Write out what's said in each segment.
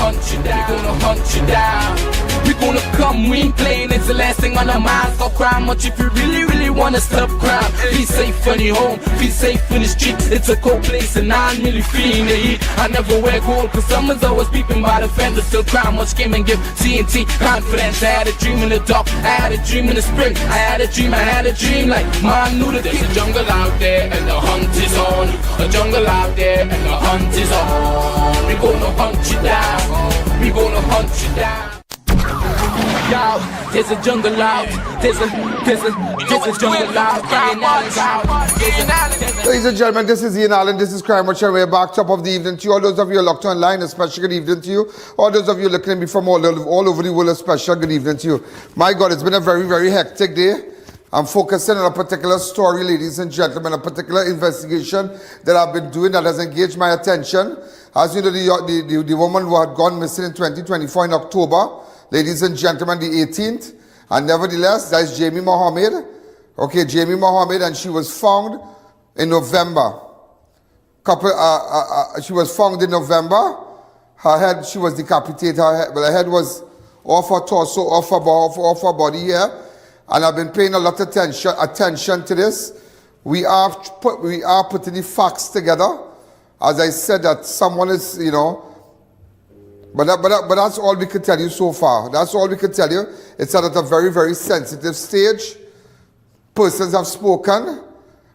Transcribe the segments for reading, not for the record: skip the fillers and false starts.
hunt you down. We gonna hunt you down. We gonna come, we ain't playing, it's the last thing on our minds. Stop crime much if you really, really wanna stop crime. Be safe in your home, be safe in the streets. It's a cold place and I'm really feeling the heat. I never wear gold cause someone's always peeping by the fence. Still crime much came and give TNT confidence. I had a dream in the dark, I had a dream in the spring. I had a dream like man knew that there's a jungle out there and the hunt is on. A jungle out there and the hunt is on. We gonna hunt you down. We gonna hunt you down. Yo, there's a jungle out. There's a jungle out. Ladies and gentlemen, this is Ian, this is Crime Watch, and we're back top of the evening to you. All those of you locked online, a special good evening to you. All those of you looking at me from all over the world, a special good evening to you. My God, it's been a very, very hectic day. I'm focusing on a particular story, ladies and gentlemen, a particular investigation that I've been doing that has engaged my attention. As you know, the woman who had gone missing in 2024 in October, ladies and gentlemen, the 18th, and nevertheless, that is Jamie Mohammed. Okay, Jamie Mohammed, and she was found in November. She was found in November. Her head, she was decapitated. Her head was off her torso, off her body here. And I've been paying a lot of attention to this. We are putting the facts together. As I said, that someone is, you know, but that's all we can tell you so far. That's all we can tell you. It's at a very, very sensitive stage. Persons have spoken,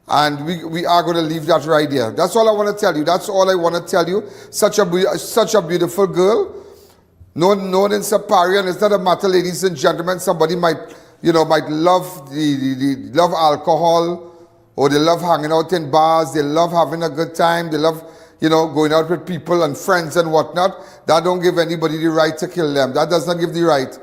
and we are going to leave that right there. That's all I want to tell you. That's all I want to tell you. Such a beautiful girl, known in Sapari, and it's not a matter, ladies and gentlemen. Somebody might love love alcohol, or they love hanging out in bars. They love having a good time. They love, going out with people and friends and whatnot. That don't give anybody the right to kill them. That does not give the right.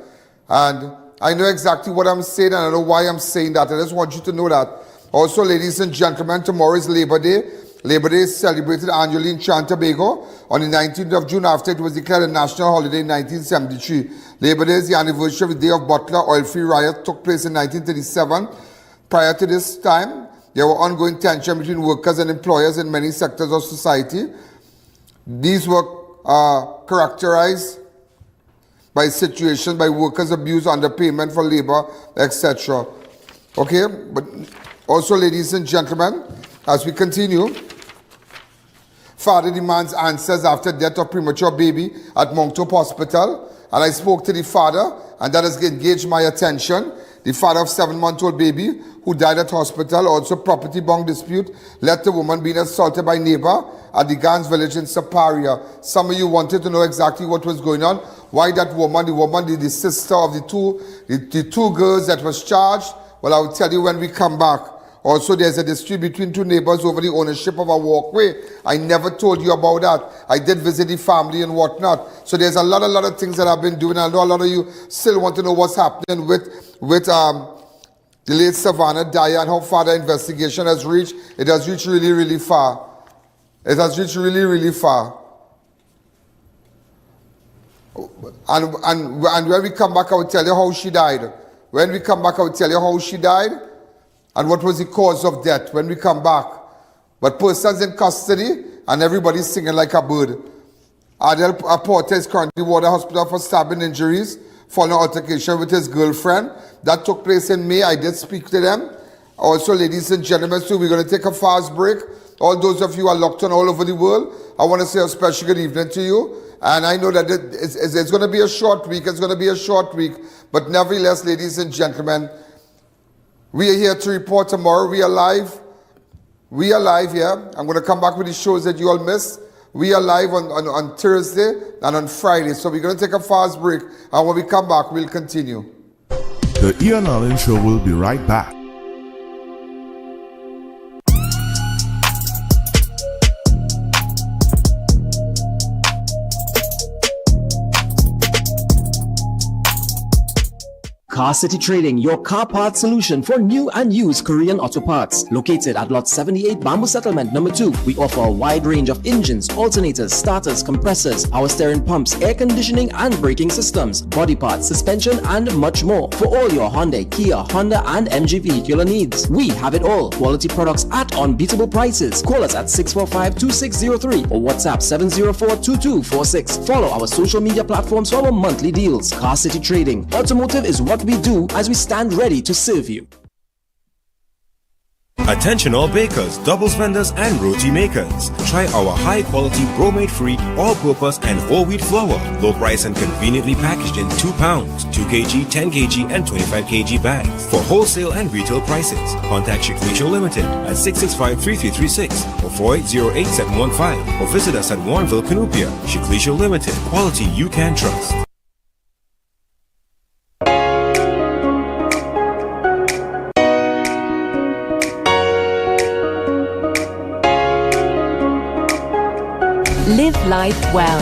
And I know exactly what I'm saying, and I know why I'm saying that. I just want you to know that. Also, ladies and gentlemen, tomorrow is Labor Day. Labor Day is celebrated annually in Trinidad and Tobago on the 19th of June after it was declared a national holiday in 1973. Labor Day is the anniversary of the day of Butler oil-free riot took place in 1937. Prior to this time, there were ongoing tension between workers and employers in many sectors of society. These were characterized by situations by workers' abuse, underpayment for labor, etc. Okay, but also, ladies and gentlemen, as we continue, father demands answers after death of premature baby at Mount Hope Hospital. And I spoke to the father, and that has engaged my attention. The father of 7-month-old baby who died at hospital. Also, property bond dispute led to woman being assaulted by neighbor at the Gans village in Saparia. Some of you wanted to know exactly what was going on. Why that woman, the sister of the two girls that was charged. Well, I will tell you when we come back. Also, there's a dispute between two neighbors over the ownership of a walkway. I never told you about that. I did visit the family and whatnot. So there's a lot of things that I've been doing. I know a lot of you still want to know what's happening with the late Savannah Dyer and how far the investigation has reached. It has reached really, really far. It has reached really, really far. And when we come back, I will tell you how she died. When we come back, I will tell you how she died and what was the cause of death when we come back. But persons in custody and everybody's singing like a bird. Adel Porter is currently ward at hospital for stabbing injuries following an altercation with his girlfriend. That took place in May. I did speak to them. Also, ladies and gentlemen, so we're going to take a fast break. All those of you who are locked on all over the world, I want to say a special good evening to you. And I know that it's going to be a short week. It's going to be a short week. But nevertheless, ladies and gentlemen, we are here to report tomorrow. We are live. We are live here. I'm going to come back with the shows that you all missed. We are live on Thursday and on Friday. So we're going to take a fast break. And when we come back, we'll continue. The I.A.N Show will be right back. Car City Trading, your car parts solution for new and used Korean auto parts. Located at Lot 78 Bamboo Settlement number 2, we offer a wide range of engines, alternators, starters, compressors, power steering pumps, air conditioning and braking systems, body parts, suspension and much more. For all your Hyundai, Kia, Honda and MG vehicular needs, we have it all. Quality products at unbeatable prices. Call us at 645-2603 or WhatsApp 704-2246. Follow our social media platforms for our monthly deals. Car City Trading. Automotive is what we do, as we stand ready to serve you. Attention all bakers, doubles vendors and roti makers. Try our high quality bromate free all-purpose and whole wheat flour. Low price and conveniently packaged in 2 pounds, 2 kg, 10 kg and 25 kg bags. For wholesale and retail prices, contact Shiklisho Limited at 665-3336 or 480-8715 or visit us at Warrenville, Canupia. Shiklisho Limited, quality you can trust. Live life well.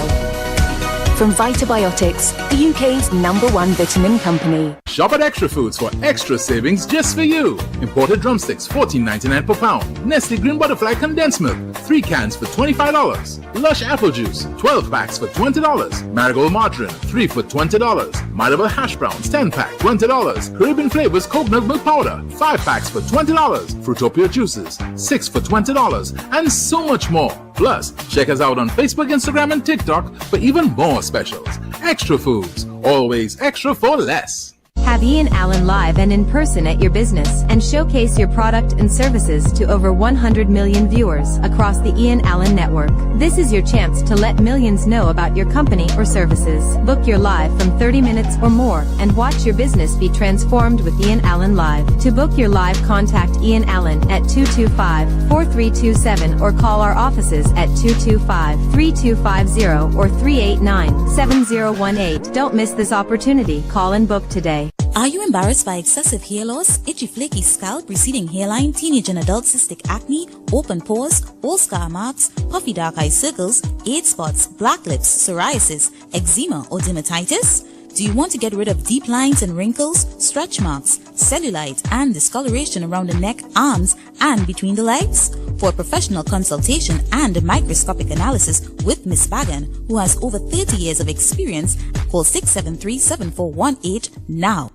From Vitabiotics, the UK's #1 vitamin company. Shop at Extra Foods for extra savings just for you. Imported drumsticks, $14.99 per pound. Nestle Green Butterfly condensed milk, 3 cans for $25. Lush apple juice, 12 packs for $20. Marigold margarine, 3 for $20. Marable hash browns, 10 pack, $20. Caribbean flavors coconut milk powder, 5 packs for $20. Fruitopia juices, 6 for $20, and so much more. Plus, check us out on Facebook, Instagram, and TikTok for even more specials. Extra Foods, always extra for less. Have Ian Allen live and in person at your business and showcase your product and services to over 100 million viewers across the Ian Allen network. This is your chance to let millions know about your company or services. Book your live from 30 minutes or more and watch your business be transformed with Ian Allen Live. To book your live, contact Ian Allen at 225-4327 or call our offices at 225-3250 or 389-7018. Don't miss this opportunity. Call and book today. Are you embarrassed by excessive hair loss, itchy flaky scalp, receding hairline, teenage and adult cystic acne, open pores, old scar marks, puffy dark eye circles, age spots, black lips, psoriasis, eczema or dermatitis? Do you want to get rid of deep lines and wrinkles, stretch marks, cellulite and discoloration around the neck, arms and between the legs? For a professional consultation and microscopic analysis with Miss Bagan, who has over 30 years of experience, call 673-7418 now.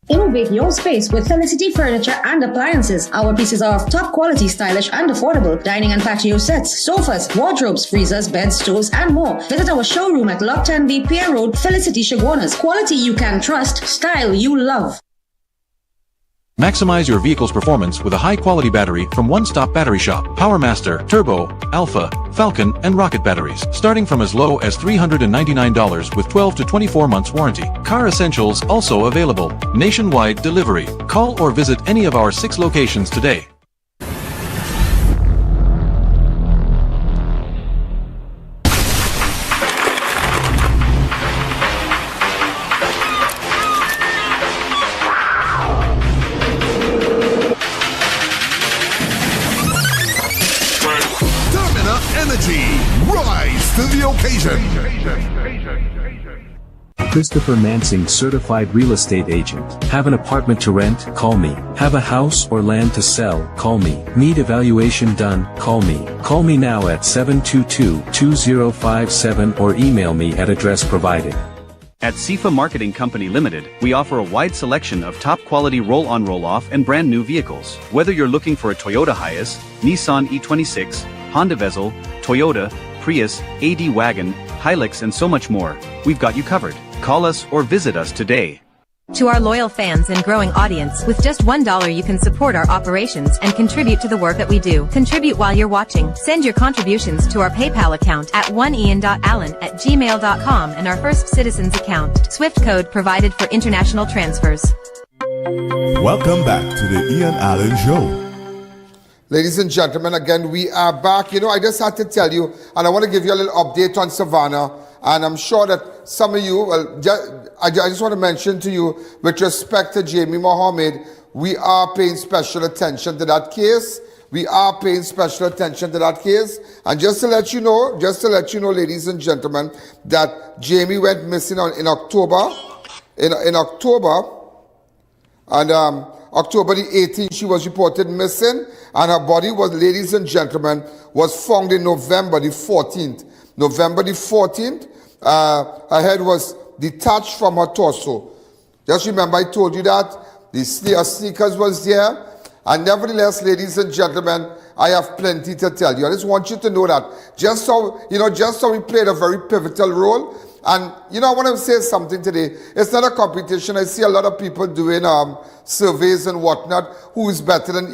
Innovate your space with Felicity Furniture and Appliances. Our pieces are of top quality, stylish and affordable. Dining and patio sets, sofas, wardrobes, freezers, beds, stoves and more. Visit our showroom at Lot 10B Pier Road, Felicity Chaguanas. Quality you can trust, style you love. Maximize your vehicle's performance with a high-quality battery from One Stop Battery Shop. PowerMaster, Turbo, Alpha, Falcon, and Rocket batteries, starting from as low as $399 with 12 to 24 months warranty. Car Essentials also available. Nationwide delivery. Call or visit any of our 6 locations today. Rise to the occasion. Christopher Mansing, certified real estate agent. Have an apartment to rent? Call me. Have a house or land to sell? Call me. Need evaluation done? Call me. Call me now at 722-2057 or email me at address provided. At SIFA Marketing Company Limited, we offer a wide selection of top-quality roll-on roll-off and brand new vehicles. Whether you're looking for a Toyota Hiace, Nissan E26, Honda Vezel, Toyota, Prius, AD Wagon, Hilux and so much more, we've got you covered. Call us or visit us today. To our loyal fans and growing audience, with just $1 you can support our operations and contribute to the work that we do. Contribute while you're watching. Send your contributions to our PayPal account at oneian.allen@gmail.com and our First Citizens account. Swift code provided for international transfers. Welcome back to the Ian Allen Show. Ladies and gentlemen, again, we are back. You know, I just had to tell you, and I want to give you a little update on Savannah, and I'm sure that some of you, well, I just want to mention to you, with respect to Jamie Mohammed, we are paying special attention to that case. We are paying special attention to that case. And just to let you know, ladies and gentlemen, that Jamie went missing in October. in October, and October the 18th, she was reported missing, and her body was, ladies and gentlemen, was found in November the 14th. November the 14th, her head was detached from her torso. Just remember I told you that the sneakers was there, and nevertheless, ladies and gentlemen, I have plenty to tell you. I just want you to know that just so we played a very pivotal role. And I want to say something today. It's not a competition. I see a lot of people doing surveys and whatnot. Who is better than,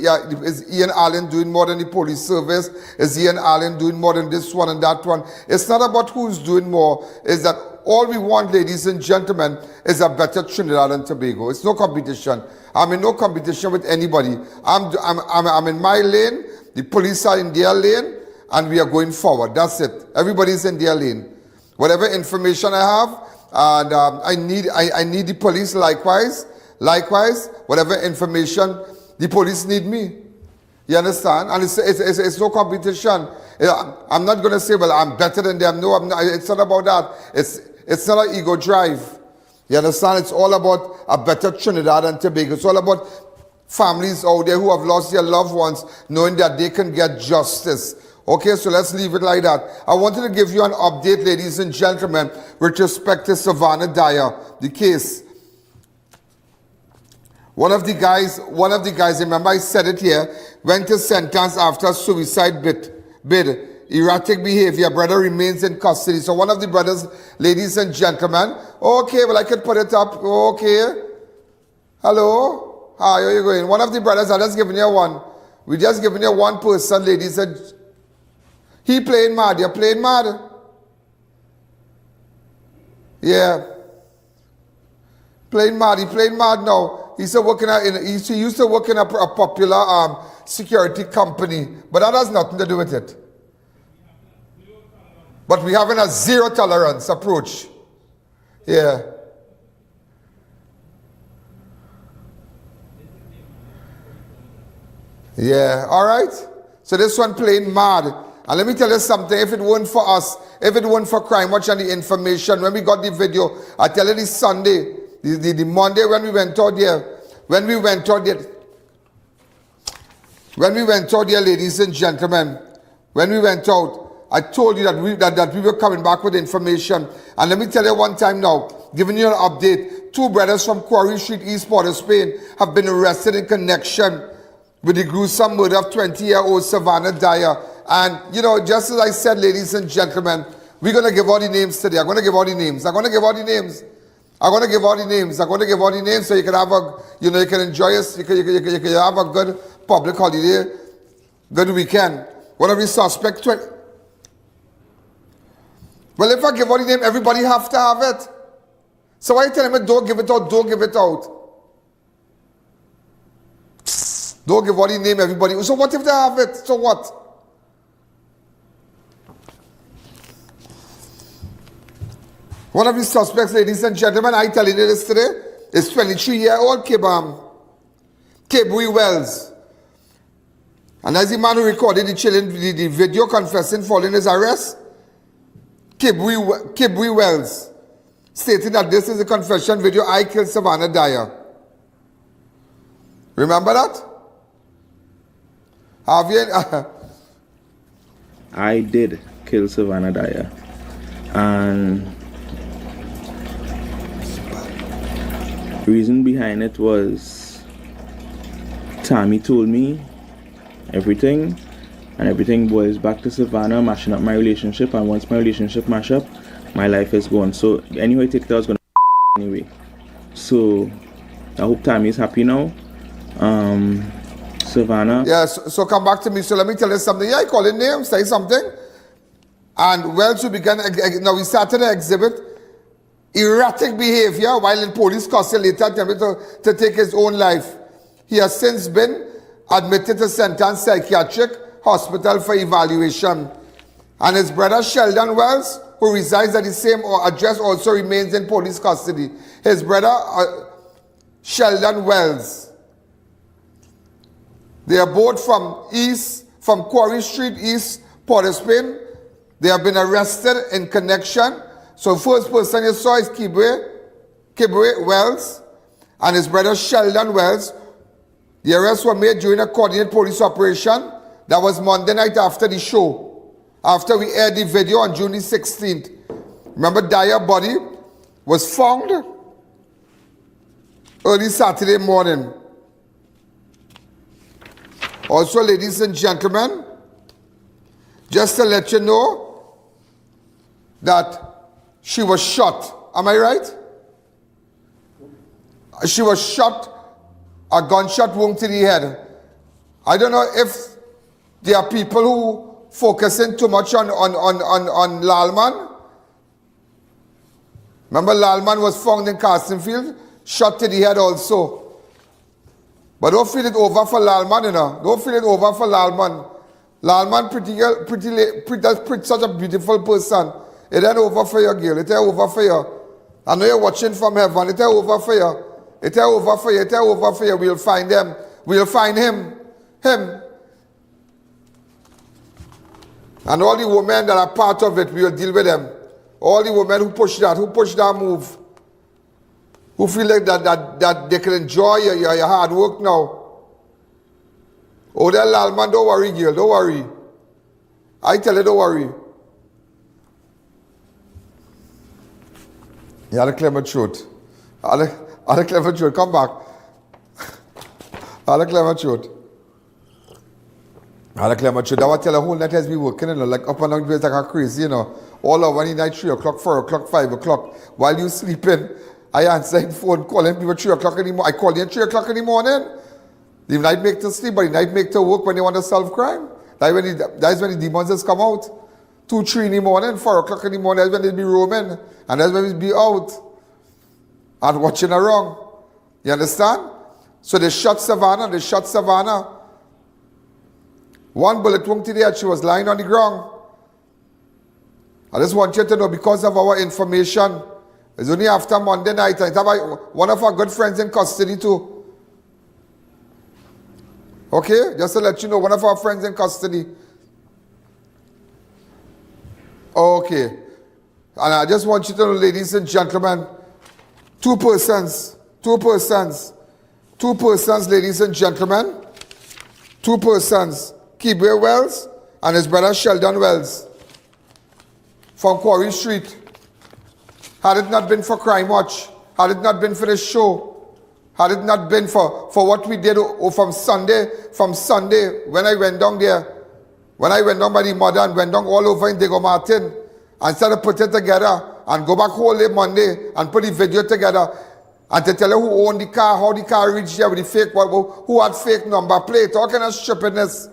is I.A.N doing more than the police service? Is I.A.N doing more than this one and that one? It's not about who's doing more. It's that all we want, ladies and gentlemen, is a better Trinidad and Tobago. It's no competition. I'm in no competition with anybody. I'm in my lane. The police are in their lane, and we are going forward. That's it. Everybody's in their lane. Whatever information I have, and I need the police likewise. Likewise, whatever information the police need me. You understand? And it's no competition. I'm not going to say, well, I'm better than them. No, I'm not. It's not about that. It's not an ego drive. You understand? It's all about a better Trinidad and Tobago. It's all about families out there who have lost their loved ones, knowing that they can get justice. Okay, so let's leave it like that. I wanted to give you an update, ladies and gentlemen, with respect to Savannah Dyer, the case. One of the guys, remember I said it here, went to sentence after suicide bid. Erratic behavior, brother remains in custody. So one of the brothers, ladies and gentlemen, okay, well I could put it up, okay. Hello, how are you going? One of the brothers, I just giving you one. We just giving you one person, ladies and he playing mad, you're playing mad. Yeah. Playing mad, he playing mad now. He used to work in a popular security company, but that has nothing to do with it. But we having a zero tolerance approach. Yeah. Yeah, all right. So this one playing mad. And let me tell you something, if it weren't for us, if it weren't for Crime Watch and the information, when we got the video, I tell you this Sunday, the Monday when we went out there, ladies and gentlemen, when we went out, I told you that we were coming back with information. And let me tell you one time now, giving you an update, 2 brothers from Quarry Street, East Port of Spain, have been arrested in connection with the gruesome murder of 20-year-old Savannah Dyer. And, just as I said, ladies and gentlemen, we're going to give all the names today. I'm going to give all the names so you can have you can enjoy us. You can have a good public holiday, good weekend. One of the suspects, well, if I give all the name, everybody have to have it. So why are you telling me don't give it out, don't give it out? Don't give all the name, everybody. So what if they have it? So what? One of the suspects, ladies and gentlemen, I telling you this today, is 23-year-old Kibwe Wells. And as the man who recorded the video confessing following his arrest, Kibwe Wells, stating that this is a confession video, I killed Savannah Dyer. Remember that? Have you? I did kill Savannah Dyer. And the reason behind it was Tammy told me everything, and everything boils back to Savannah mashing up my relationship, and once my relationship mash up, my life is gone. So anyway, take that was gonna anyway. So I hope Tammy is happy now. Savannah. Yeah, so come back to me. So let me tell you something. Yeah, I call it names, say something. And Wells who began, now we started an exhibit, erratic behavior while in police custody, later attempted to take his own life. He has since been admitted to Sentence Psychiatric Hospital for evaluation. And his brother Sheldon Wells, who resides at the same address, also remains in police custody. His brother Sheldon Wells. They are both from Quarry Street, East Port of Spain. They have been arrested in connection. So first person you saw is Kibwe Kibwe Wells and his brother Sheldon Wells. The arrests were made during a coordinated police operation that was Monday night after the show, after we aired the video on June the 16th. Remember, Dyer's body was found early Saturday morning. Also, ladies and gentlemen, just to let you know that she was shot. Am I right? She was shot, a gunshot wound to the head. I don't know if there are people who focusing too much on Lalman. Remember, Lalman was found in Carsonfield, shot to the head also. But don't feel it over for Lalman, you know. Don't feel it over for Lalman. Lalman, such a beautiful person. It ain't over for you, girl. It ain't over for you. I know you're watching from heaven. It ain't over for you. It ain't over for you. It ain't over for you. We'll find them. We'll find him. Him. And all the women that are part of it, we'll deal with them. All the women who push that move. Who feel like that they can enjoy your hard work now. Oh, that Lalman, don't worry, girl, don't worry. I tell you, don't worry. You had a clever truth. Had a clever truth. Come back. Had a clever truth. Had a clever truth. I want to tell you, the whole night has been working, you know, like up and down the place like a crazy, you know. All over the night, 3 o'clock, 4 o'clock, 5 o'clock. While you sleeping, I answer the phone, calling people 3 o'clock in the morning. I call you at 3 o'clock in the morning. The night make to sleep, but the night make to work when they want to solve crime. That's when the demons just come out. 2, 3 in the morning, 4 o'clock in the morning, that's when they be roaming. And that's when they be out. And watching around. You understand? So they shot Savannah. One bullet wound to the head, she was lying on the ground. I just want you to know, because of our information, it's only after Monday night. I have one of our good friends in custody too. Okay? Just to let you know, one of our friends in custody. Okay. And I just want you to know, ladies and gentlemen, two persons, ladies and gentlemen, 2 persons, Kibwe Wells and his brother Sheldon Wells from Quarry Street. Had it not been for Crime Watch, had it not been for this show, had it not been for what we did from Sunday, when I went down there, when I went down by the mother and went down all over in Diego Martin and started to put it together and go back whole day Monday and put the video together and to tell you who owned the car, how the car reached there with the fake, who had fake number plate, all kind of stupidness.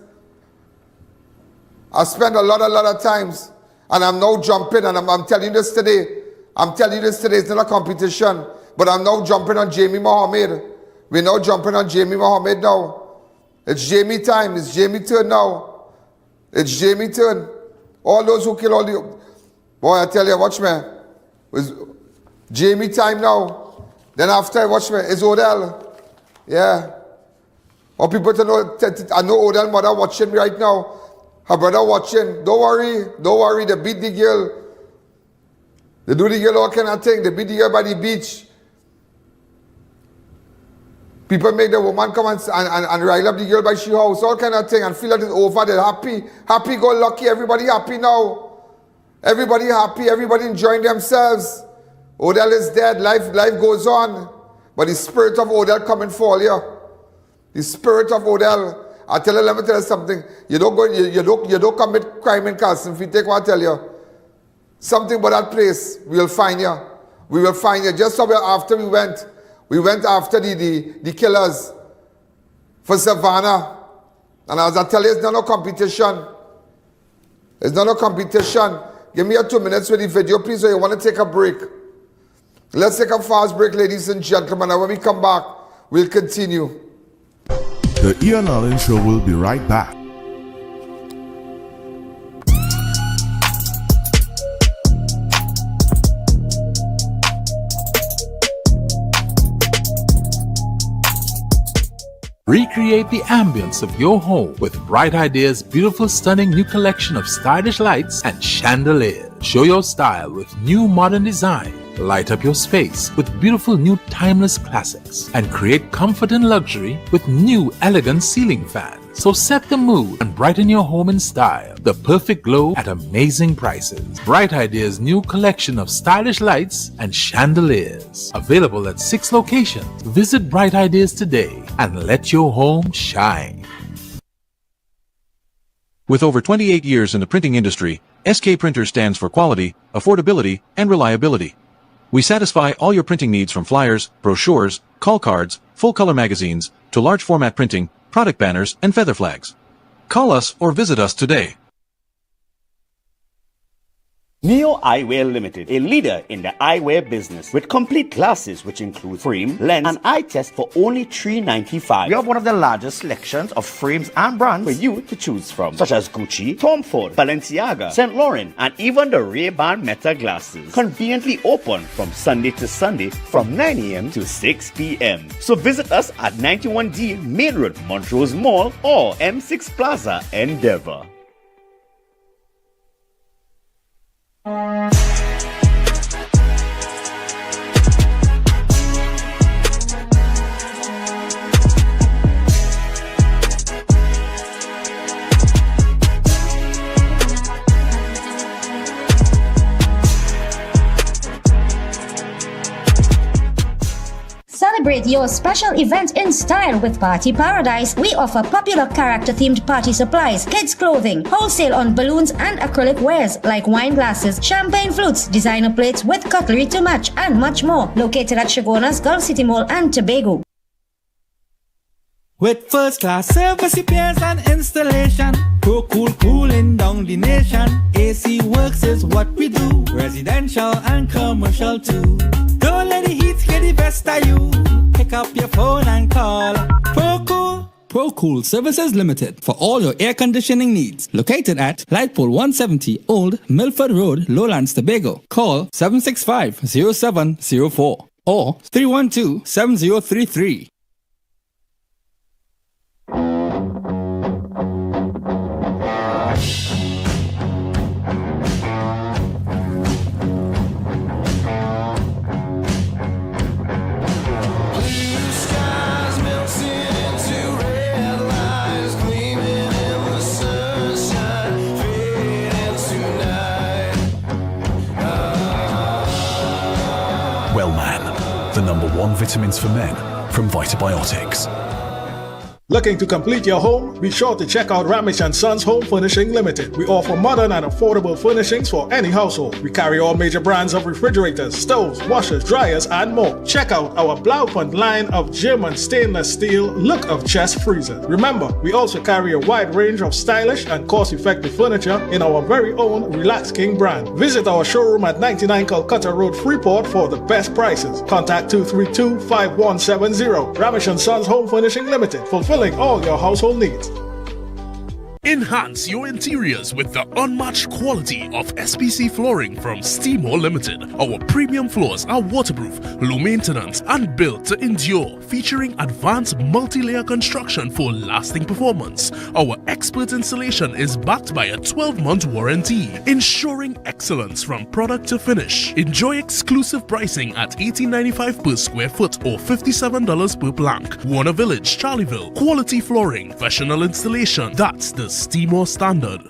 I spent a lot of times and I'm now jumping and I'm telling you this today. It's not a competition. But I'm now jumping on Jamie Mohammed. We're now jumping on Jamie Mohammed now. It's Jamie time. It's Jamie turn now. It's Jamie turn. All those who kill all the... Boy, I tell you, watch me. It's Jamie time now. Then after, watch me, it's Odell. Yeah. Or people to know, I know Odell mother watching me right now. Her brother watching. Don't worry. They beat the girl. They do the girl all kind of thing. They beat the girl by the beach. People make the woman come and rile up the girl by she house, all kind of thing, and feel that it's over. They're happy. Happy go lucky. Everybody happy now. Everybody happy. Everybody enjoying themselves. Odell is dead. Life goes on. But the spirit of Odell coming for you. The spirit of Odell. I tell you, let me tell you something. You don't commit crime in Carsonfield. Take what I tell you. Something about that place, we'll find you. We will find you. Just so after we went after the killers for Savannah. And as I tell you, it's not no competition. It's not no competition. Give me 2 minutes with the video, please, or you want to take a break. Let's take a fast break, ladies and gentlemen. And when we come back, we'll continue. The Ian Allen Show will be right back. Recreate the ambience of your home with Bright Ideas' beautiful, stunning new collection of stylish lights and chandeliers. Show your style with new modern design. Light up your space with beautiful new timeless classics and create comfort and luxury with new elegant ceiling fans. So set the mood and brighten your home in style. The perfect glow at amazing prices. Bright Ideas' new collection of stylish lights and chandeliers. Available at 6 locations. Visit Bright Ideas today and let your home shine. With over 28 years in the printing industry, SK Printer stands for quality, affordability, and reliability. We satisfy all your printing needs from flyers, brochures, call cards, full-color magazines, to large format printing, product banners, and feather flags. Call us or visit us today. Neo Eyewear Limited, a leader in the eyewear business with complete glasses which include frame, lens, and eye test for only $3.95. We have one of the largest selections of frames and brands for you to choose from, such as Gucci, Tom Ford, Balenciaga, St. Laurent, and even the Ray-Ban Meta glasses. Conveniently open from Sunday to Sunday from 9 a.m. to 6 p.m. So visit us at 91D Main Road, Montrose Mall, or M6 Plaza, Endeavour. Celebrate your special event in style with Party Paradise. We offer popular character-themed party supplies, kids clothing, wholesale on balloons and acrylic wares like wine glasses, champagne flutes, designer plates with cutlery to match, and much more. Located at Shagona's Gulf City Mall and Tobago. With first-class service repairs and installation, Pro Cool cooling down the nation. AC Works is what we do, residential and commercial too. Don't let the heat get the best of you. Pick up your phone and call Pro Cool. Pro Cool Services Limited for all your air conditioning needs. Located at Lightpole 170 Old Milford Road, Lowlands, Tobago. Call 765-0704 or 312-7033. The #1 vitamins for men from Vitabiotics. Looking to complete your home? Be sure to check out Ramesh & Sons Home Furnishing Limited. We offer modern and affordable furnishings for any household. We carry all major brands of refrigerators, stoves, washers, dryers, and more. Check out our Blaupunkt line of German stainless steel look of chest freezers. Remember, we also carry a wide range of stylish and cost-effective furniture in our very own Relax King brand. Visit our showroom at 99 Calcutta Road, Freeport for the best prices. Contact 232-5170. Ramesh & Sons Home Furnishing Limited. Fulfilling all your household needs. Enhance your interiors with the unmatched quality of SPC flooring from Steamore Limited. Our premium floors are waterproof, low maintenance, and built to endure, featuring advanced multi-layer construction for lasting performance. Our expert installation is backed by a 12-month warranty, ensuring excellence from product to finish. Enjoy exclusive pricing at $18.95 per square foot or $57 per plank. Warner Village, Charlieville. Quality flooring, professional installation. That's the Steamore standard.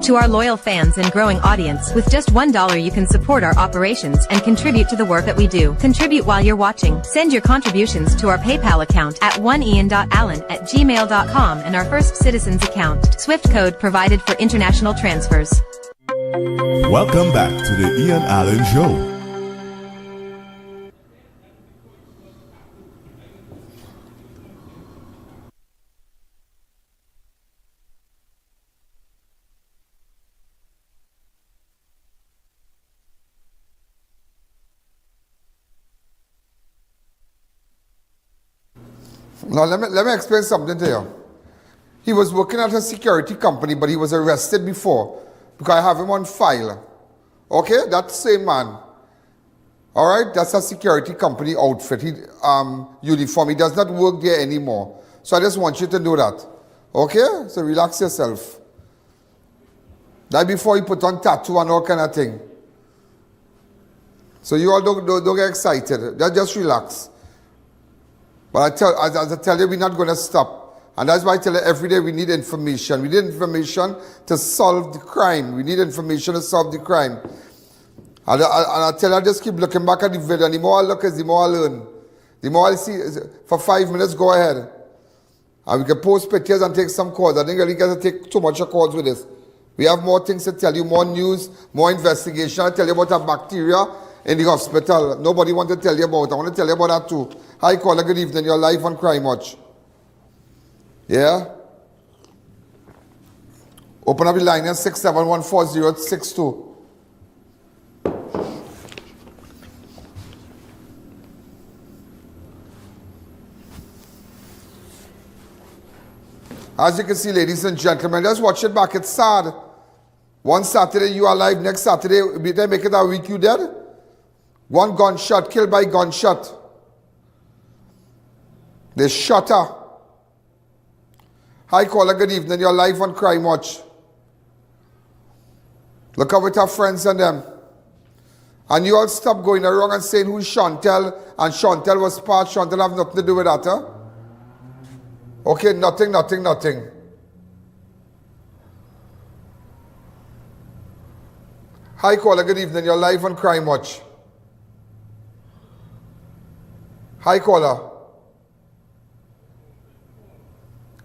To our loyal fans and growing audience, with just $1 you can support our operations and contribute to the work that we do. Contribute while you're watching. Send your contributions to our PayPal account at oneian.allen@gmail.com and our First Citizens account. Swift code provided for international transfers. Welcome back to the Ian Allen Show. Now let me explain something to you. He was working at a security company, but he was arrested before because I have him on file. Okay, that same man. All right, that's a security company outfit. Uniform. He does not work there anymore. So I just want you to know that. Okay, so relax yourself. That before you put on tattoo and all kind of thing. So you all don't get excited. Just relax. But as I tell you, we're not going to stop. And that's why I tell you every day we need information. We need information to solve the crime. We need information to solve the crime. And I tell you, I just keep looking back at the video. And the more I look, the more I learn. The more I see, for 5 minutes, go ahead. And we can post pictures and take some calls. I think really get to take too much calls with this. We have more things to tell you, more news, more investigation. I tell you about a bacteria in the hospital. Nobody wants to tell you about. I want to tell you about that too. Hi, caller, good evening. Your life on Crime Watch. Yeah? Open up the line at 6714062. As you can see, ladies and gentlemen, just watch it back. It's sad. One Saturday you are alive, next Saturday, they make it a week you dead. One gunshot, killed by gunshot. They shot her. Hi, caller, good evening. You're live on Crime Watch. Look up with her friends and them. And you all stop going around and saying who's Chantel, and Chantel was part. Chantel have nothing to do with that, huh? Okay, nothing. Hi, caller, good evening. You're live on Crime Watch. Hi, caller.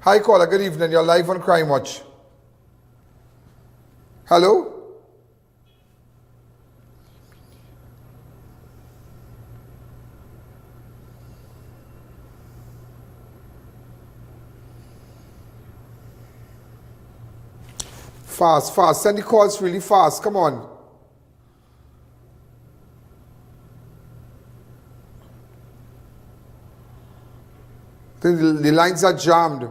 Hi, caller, good evening. You're live on Crime Watch. Hello? Fast. Send the calls really fast. Come on. The lines are jammed.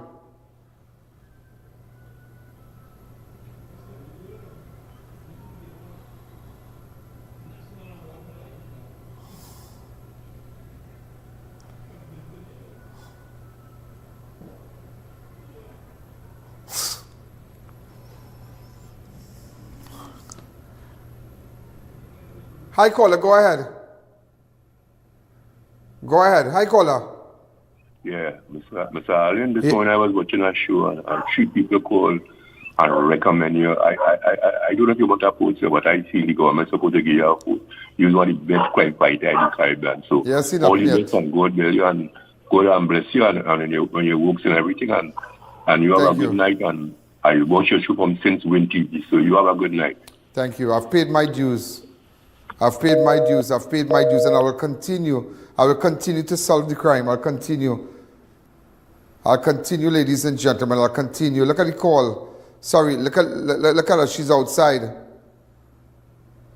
Hi, caller, go ahead. Hi, caller. Yeah, Mr. Allen, this morning I was watching a show and 3 people called and recommend you. I don't know if you want to post it, but I feel the government supposed to give you a post. You're one of the best crime fighter in the Caribbean. So all the best and God bless you and God and bless you and on your works and everything and you have a good night and I watch your show from since Win TV. So you have a good night. Thank you. I've paid my dues. I've paid my dues and I will continue. I will continue to solve the crime. I'll continue, ladies and gentlemen. I'll continue. Look at the call. Sorry, look at her. She's outside. And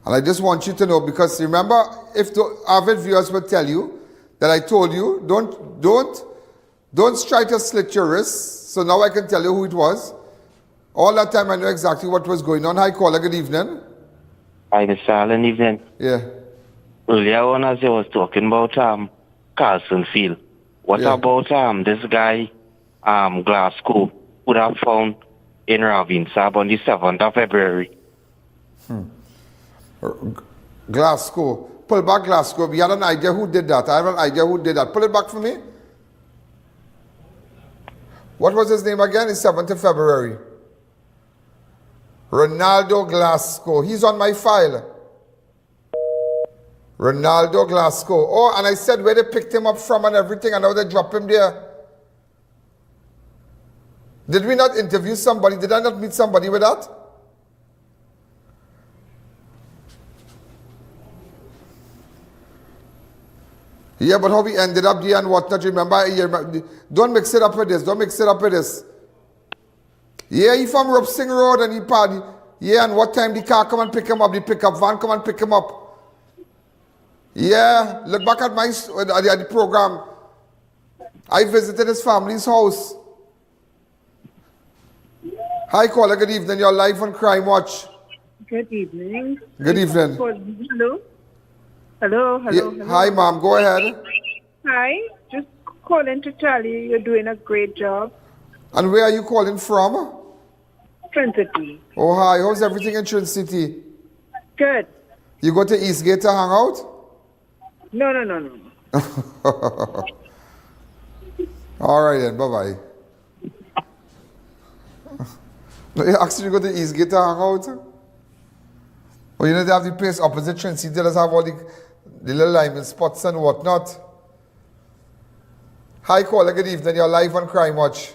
I just want you to know, because remember, if the avid viewers will tell you that I told you, don't try to slit your wrists. So now I can tell you who it was. All that time I know exactly what was going on. Hi, caller. Good evening. Hi, Mr. Allen. Evening. Yeah. Earlier on, as I was talking about Carlson Field, what about this guy, Glasgow, who have found in Ravinsab on the 7th of February? Glasgow. Pull back Glasgow. We had an idea who did that. I have an idea who did that. Pull it back for me. What was his name again? It's 7th of February. Ronaldo Glasgow. He's on my file. Ronaldo Glasgow. Oh, and I said where they picked him up from and everything, and now they drop him there. Did we not interview somebody? Did I not meet somebody with that? Yeah, but how we ended up there and whatnot, remember? Don't mix it up with this. Yeah, he from Robson Road and he party. Yeah, and what time the car come and pick him up? The pickup van come and pick him up. Yeah, look back at the program. I visited his family's house. Hi, caller. Good evening. You're live on Crime Watch. Good evening. Good evening. Hello. Hello. Yeah. Hi, ma'am. Go ahead. Hi. Just calling to tell you you're doing a great job. And where are you calling from? Trinidad. Oh, hi. How's everything in Trinidad City? Good. You go to Eastgate to hang out? No. All right then. Bye-bye. You actually go to Eastgate to hang out? Well, you know they have the place opposite Trinidad City. They just have all the little lime spots and whatnot. Hi, caller. Good evening. You're live on Crime Watch.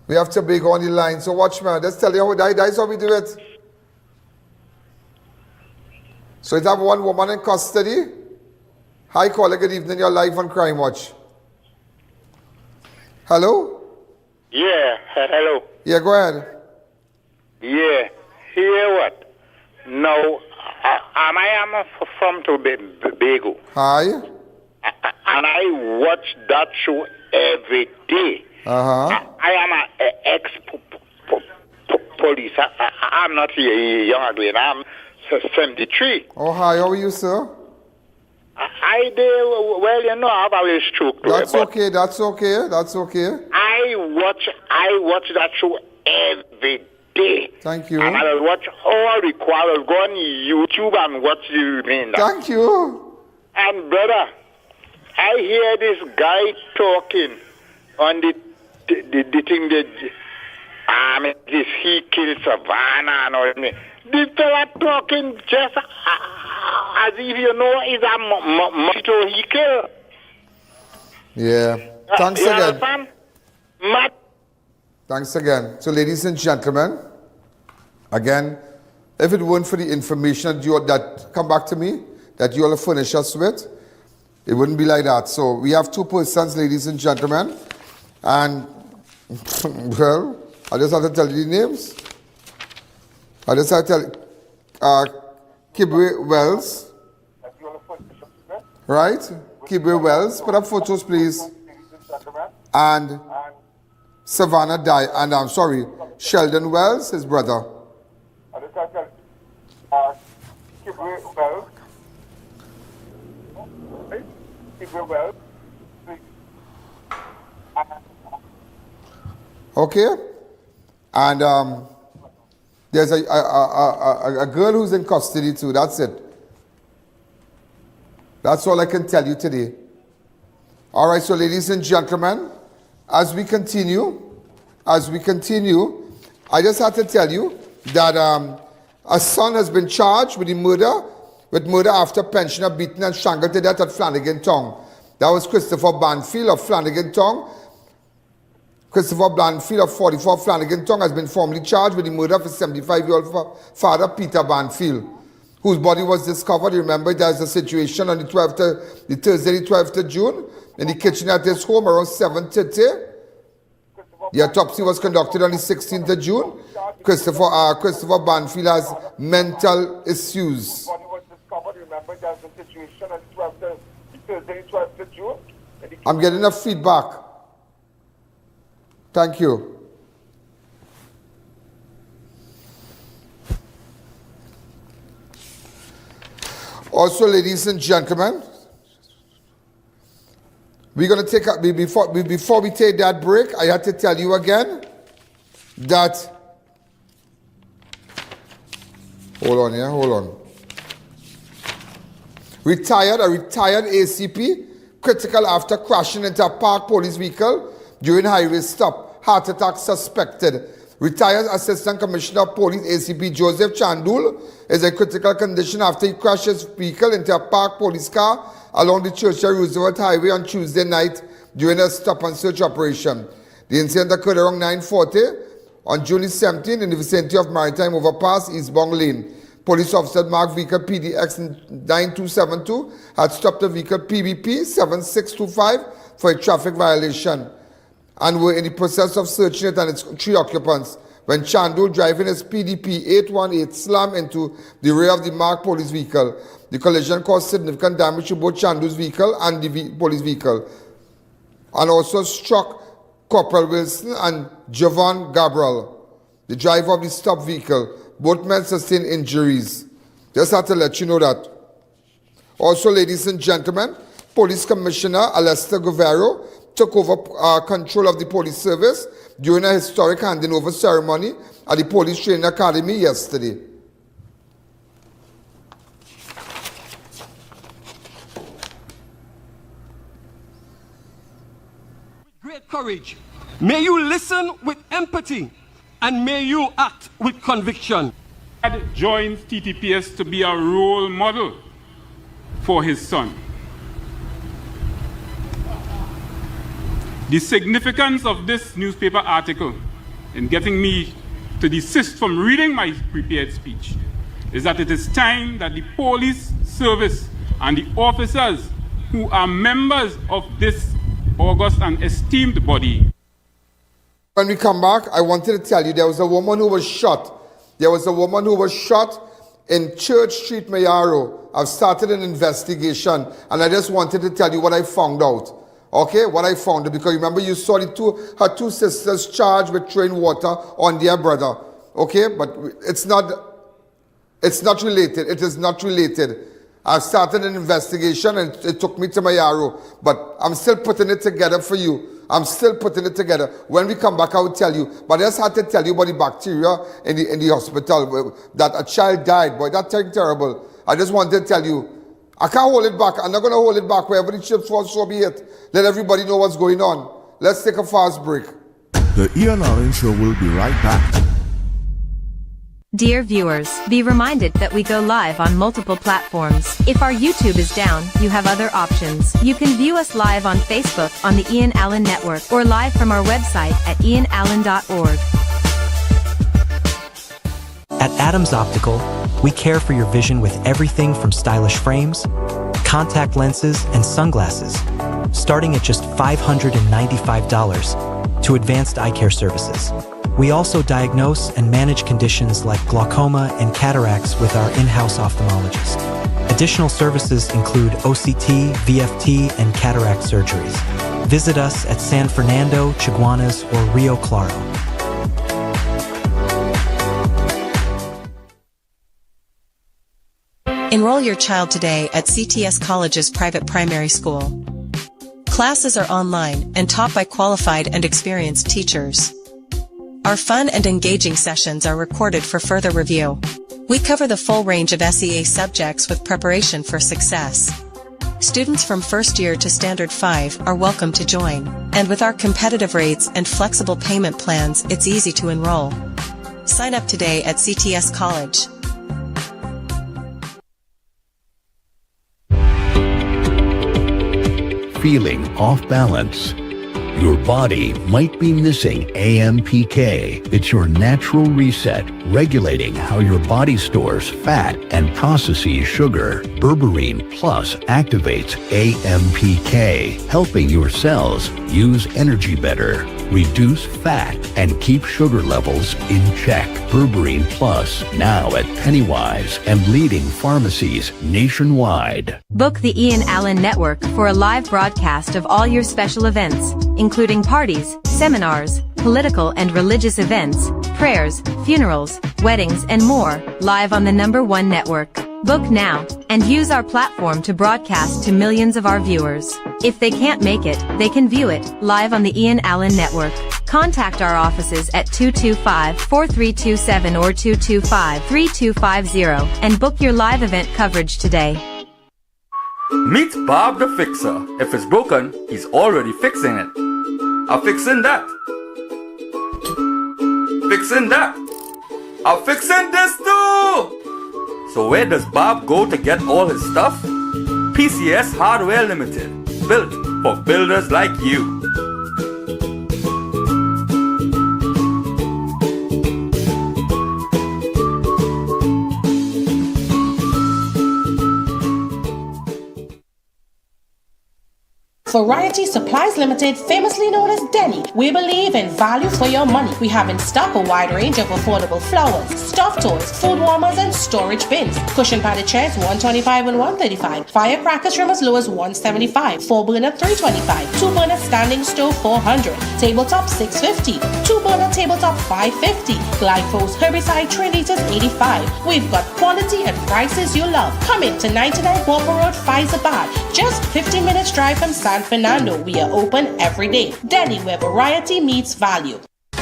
We have Tobago on the line. So watch, man. Let's tell you how that's how we do it. So you have one woman in custody. Hi, caller. Good evening. You're live on Crime Watch. Hello? Yeah, hello. Yeah, go ahead. Yeah, hear what? No, I am from Tobago. Hi. And I watch that show every day. Uh-huh. I am an ex-police. I'm not a young again. I'm 73. Oh, hi. How are you, sir? I do, well, you know, I've always stroke. That's okay. That's okay. That's okay. I watch that show every day. Thank you. And I'll watch all the quarrels. Go on YouTube and watch you mean that. Thank you. And brother, I hear this guy talking on the thing that this he killed Savannah and all that. This fella talking just as if you know is a mosquito he killed. Yeah. Thanks you again. Understand? Thanks again. So, ladies and gentlemen, again, if it weren't for the information that come back to me, that you all furnish us with, it wouldn't be like that. So, we have two persons, ladies and gentlemen, and, well, I just have to tell you the names. I just have to tell you, Kibwe Wells, right? Kibwe Wells, put up photos, please. And Savannah Dyer, and I'm sorry, Sheldon Wells, his brother. Okay, and there's a girl who's in custody too. That's it. That's all I can tell you today. All right, so ladies and gentlemen, as we continue, I just have to tell you that a son has been charged with murder after pensioner beaten and strangled to death at Flanagin Town. That was Christopher Banfield of Flanagin Town. Christopher Banfield of 44 Flanagin Town has been formally charged with the murder of his 75-year-old father, Peter Banfield, whose body was discovered. Remember, there's a situation on the Thursday, the 12th of June, in the kitchen at his home around 7:30. The autopsy was conducted on the 16th of June. Christopher Banfield has mental issues. I'm getting a feedback. Thank you. Also, ladies and gentlemen, we're going to take up, before we take that break, I had to tell you again that, hold on. A retired ACP, critical after crashing into a parked police vehicle during highway stop. Heart attack suspected. Retired Assistant Commissioner of Police ACP Joseph Chandul is in critical condition after he crashed his vehicle into a parked police car along the Churchill Roosevelt Highway on Tuesday night during a stop-and-search operation. The incident occurred around 9:40 on June 17 in the vicinity of Maritime Overpass, Eastbourne Lane. Police officer marked vehicle PDX 9272 had stopped the vehicle PBP 7625 for a traffic violation and were in the process of searching it and its 3 occupants when Chandul, driving his PDP 818, slammed into the rear of the marked police vehicle. The collision caused significant damage to both Chandul's vehicle and the police vehicle, and also struck Corporal Wilson and Jovan Gabriel, the driver of the stopped vehicle. Both men sustained injuries. Just had to let you know that. Also, ladies and gentlemen, Police Commissioner Alester Guevara took over control of the police service during a historic handing over ceremony at the Police Training Academy yesterday. With great courage, may you listen with empathy and may you act with conviction. Dad joins TTPS to be a role model for his son. The significance of this newspaper article in getting me to desist from reading my prepared speech is that it is time that the police service and the officers who are members of this august and esteemed body. When we come back, I wanted to tell you there was a woman who was shot. There was a woman who was shot in Church Street, Mayaro. I've started an investigation and I just wanted to tell you what I found out. Okay, what I found, because remember you saw her two sisters charged with throwing water on their brother. Okay, but it's not related. It is not related. I've started an investigation and it took me to Mayaro, but I'm still putting it together for you. I'm still putting it together. When we come back, I will tell you. But I just had to tell you about the bacteria in the hospital, that a child died. Boy, that's terrible. I just wanted to tell you. I can't hold it back. I'm not going to hold it back. Wherever the chips fall, so be it. Let everybody know what's going on. Let's take a fast break. The I.A.N Show will be right back. Dear viewers, be reminded that we go live on multiple platforms. If our YouTube is down, you have other options. You can view us live on Facebook on the Ian Allen Network or live from our website at ianalleyne.org. At Adams Optical, we care for your vision with everything from stylish frames, contact lenses, and sunglasses, starting at just $595 to advanced eye care services. We also diagnose and manage conditions like glaucoma and cataracts with our in-house ophthalmologist. Additional services include OCT, VFT, and cataract surgeries. Visit us at San Fernando, Chaguanas, or Rio Claro. Enroll your child today at CTS College's private primary school. Classes are online and taught by qualified and experienced teachers. Our fun and engaging sessions are recorded for further review. We cover the full range of SEA subjects with preparation for success. Students from first year to standard 5 are welcome to join, and with our competitive rates and flexible payment plans, it's easy to enroll. Sign up today at CTS College. Feeling off balance? Your body might be missing AMPK. It's your natural reset, regulating how your body stores fat and processes sugar. Berberine Plus activates AMPK, helping your cells use energy better, reduce fat, and keep sugar levels in check. Berberine Plus, now at Pennywise and leading pharmacies nationwide. Book the Ian Allen Network for a live broadcast of all your special events, including parties, seminars, political and religious events, prayers, funerals, weddings, and more, live on the #1 network. Book now, and use our platform to broadcast to millions of our viewers. If they can't make it, they can view it, live on the Ian Allen Network. Contact our offices at 225-4327 or 225-3250, and book your live event coverage today. Meet Bob the Fixer. If it's broken, he's already fixing it. I'm fixing that. Fixing that. I'm fixing this too. So where does Bob go to get all his stuff? PCS Hardware Limited. Built for builders like you. Variety Supplies Limited, famously known as Denny. We believe in value for your money. We have in stock a wide range of affordable flowers, stuffed toys, food warmers, and storage bins. Cushion padded chairs $125 and $135. Firecrackers from as low as $175. 4-burner $325. 2-burner standing stove $400. Tabletop $650. 2-burner tabletop $550. Glyphos herbicide 3 liters $85. We've got quality and prices you love. Come in to 99 Walker Road, Faizabad. Just 15 minutes drive from San Fernando. We are open every day. Denny, where variety meets value.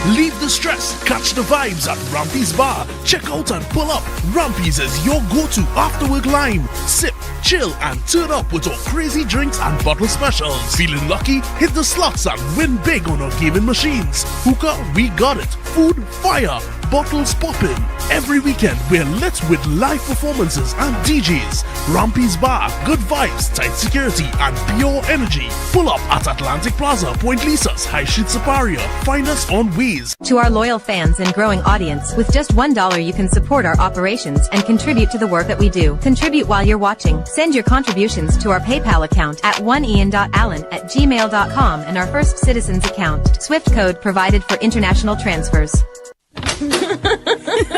Leave the stress, catch the vibes at Rampy's Bar. Check out and pull up. Rampy's is your go-to after-work line. Sip, chill, and turn up with our crazy drinks and bottle specials. Feeling lucky? Hit the slots and win big on our gaming machines. Hookah, we got it. Food, fire. Bottles popping. Every weekend, we're lit with live performances and DJs. Rampy's Bar, good vibes, tight security, and pure energy. Pull up at Atlantic Plaza, Point Lisa's, High Street Superior. Find us on Waze. To our loyal fans and growing audience, with just $1 you can support our operations and contribute to the work that we do. Contribute while you're watching. Send your contributions to our PayPal account at oneian.allen@gmail.com and our First Citizens account. Swift code provided for international transfers.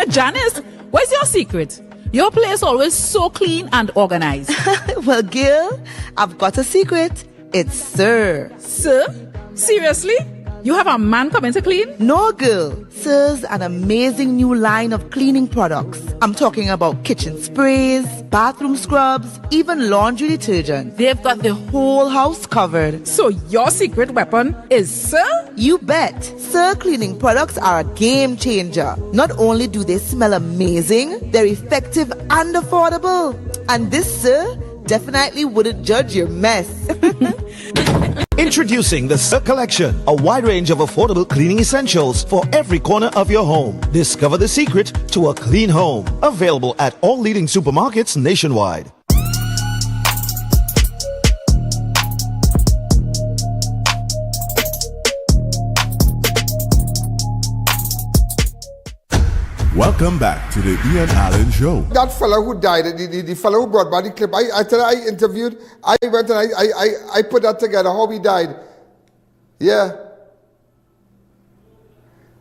Janice, what's your secret? Your place always so clean and organized. Well, Gil, I've got a secret. It's Sir. Sir? Seriously? You have a man coming to clean? No, girl. Sir's an amazing new line of cleaning products. I'm talking about kitchen sprays, bathroom scrubs, even laundry detergent. They've got the whole house covered. So your secret weapon is Sir? You bet. Sir cleaning products are a game changer. Not only do they smell amazing, they're effective and affordable. And this Sir definitely wouldn't judge your mess. Introducing the Sir Collection, a wide range of affordable cleaning essentials for every corner of your home. Discover the secret to a clean home. Available at all leading supermarkets nationwide. Welcome back to the Ian Allen Show. That fellow who died, the fellow who brought back the clip, I interviewed, I went and I put that together, how he died. Yeah.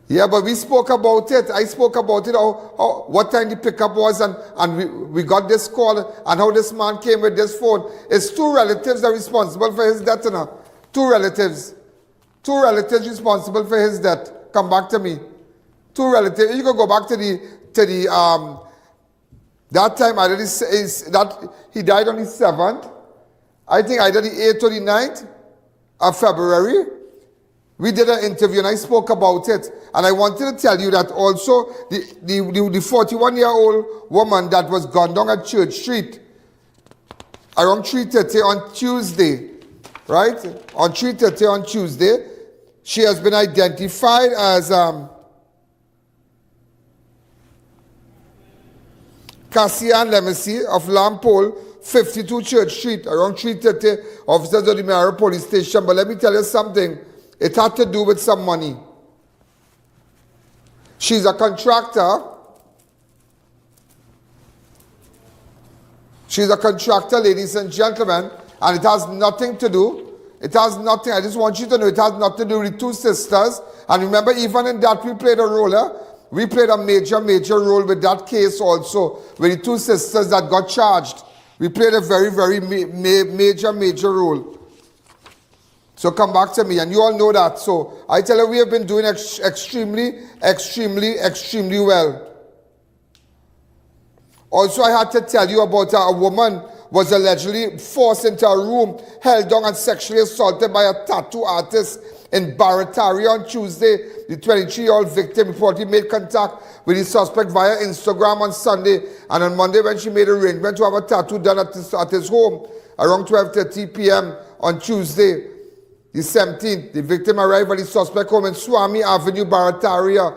Yeah, but we spoke about it. I spoke about it, what time the pickup was, and we got this call, and how this man came with this phone. It's 2 relatives that are responsible for his death, you know. 2 relatives. 2 relatives responsible for his death. Come back to me. 2 relatives. You can go back to the that time I did that he died on the 7th. I think either the 8th or the 9th of February. We did an interview and I spoke about it. And I wanted to tell you that also the 41-year-old woman that was gunned down at Church Street around 3:30 on Tuesday, right? On 3:30 on Tuesday, she has been identified as Cassian Lemesy of Lampole, 52 Church Street, around 3:30, officers of the Mayor Police Station. But let me tell you something, it had to do with some money. She's a contractor. She's a contractor, ladies and gentlemen, and it has nothing to do. It has nothing, I just want you to know, it has nothing to do with 2 sisters. And remember, even in that, we played a role. We played a major role with that case also, with the 2 sisters that got charged. We played a very major role. So come back to me, and you all know that. So I tell you, we have been doing extremely well. Also, I had to tell you about a woman was allegedly forced into a room, held down and sexually assaulted by a tattoo artist in Barataria on Tuesday. The 23-year-old victim reportedly made contact with the suspect via Instagram on Sunday, and on Monday when she made arrangement to have a tattoo done at his home around 12:30 p.m. on Tuesday, the 17th. The victim arrived at the suspect home in Swami Avenue, Barataria.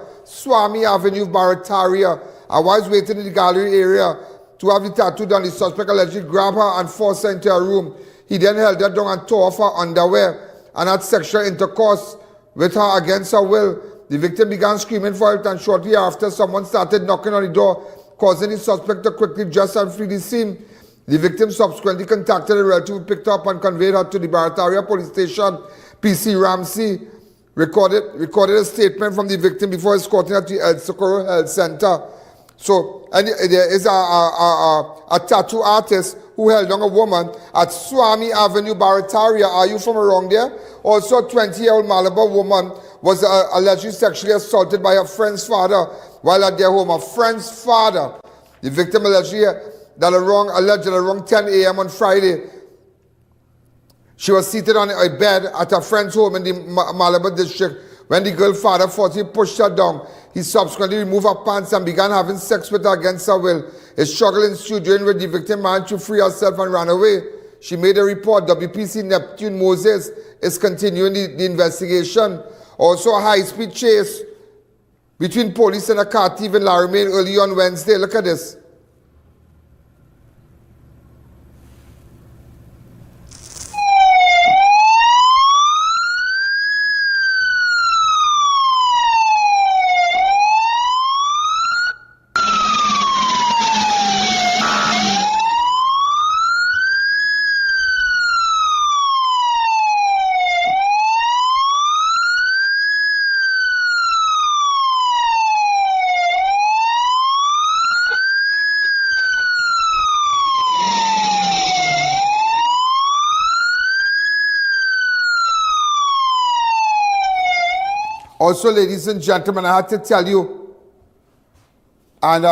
And while waiting in the gallery area to have the tattoo done, the suspect allegedly grabbed her and forced her into a room. He then held her down and tore off her underwear and had sexual intercourse with her against her will. The victim began screaming for help, and shortly after, someone started knocking on the door, causing the suspect to quickly dress and flee the scene. The victim subsequently contacted a relative who picked her up and conveyed her to the Barataria police station. PC Ramsey recorded a statement from the victim before escorting her to the El Socorro Health Center. So, and there is a tattoo artist who held on a woman at Swami Avenue, Barataria. Are you from around there? Also, a 20-year-old Malabar woman was allegedly sexually assaulted by her friend's father while at their home. Her friend's father. The victim allegedly that around 10 a.m. on Friday, she was seated on a bed at her friend's home in the Malabar district when the girl's father forcibly pushed her down. He subsequently removed her pants and began having sex with her against her will. A struggle ensued during which the victim managed to free herself and ran away. She made a report. WPC Neptune Moses is continuing the investigation. Also a high-speed chase between police and a car thief in Laramie early on Wednesday. Look at this. Also, ladies and gentlemen, I had to tell you, and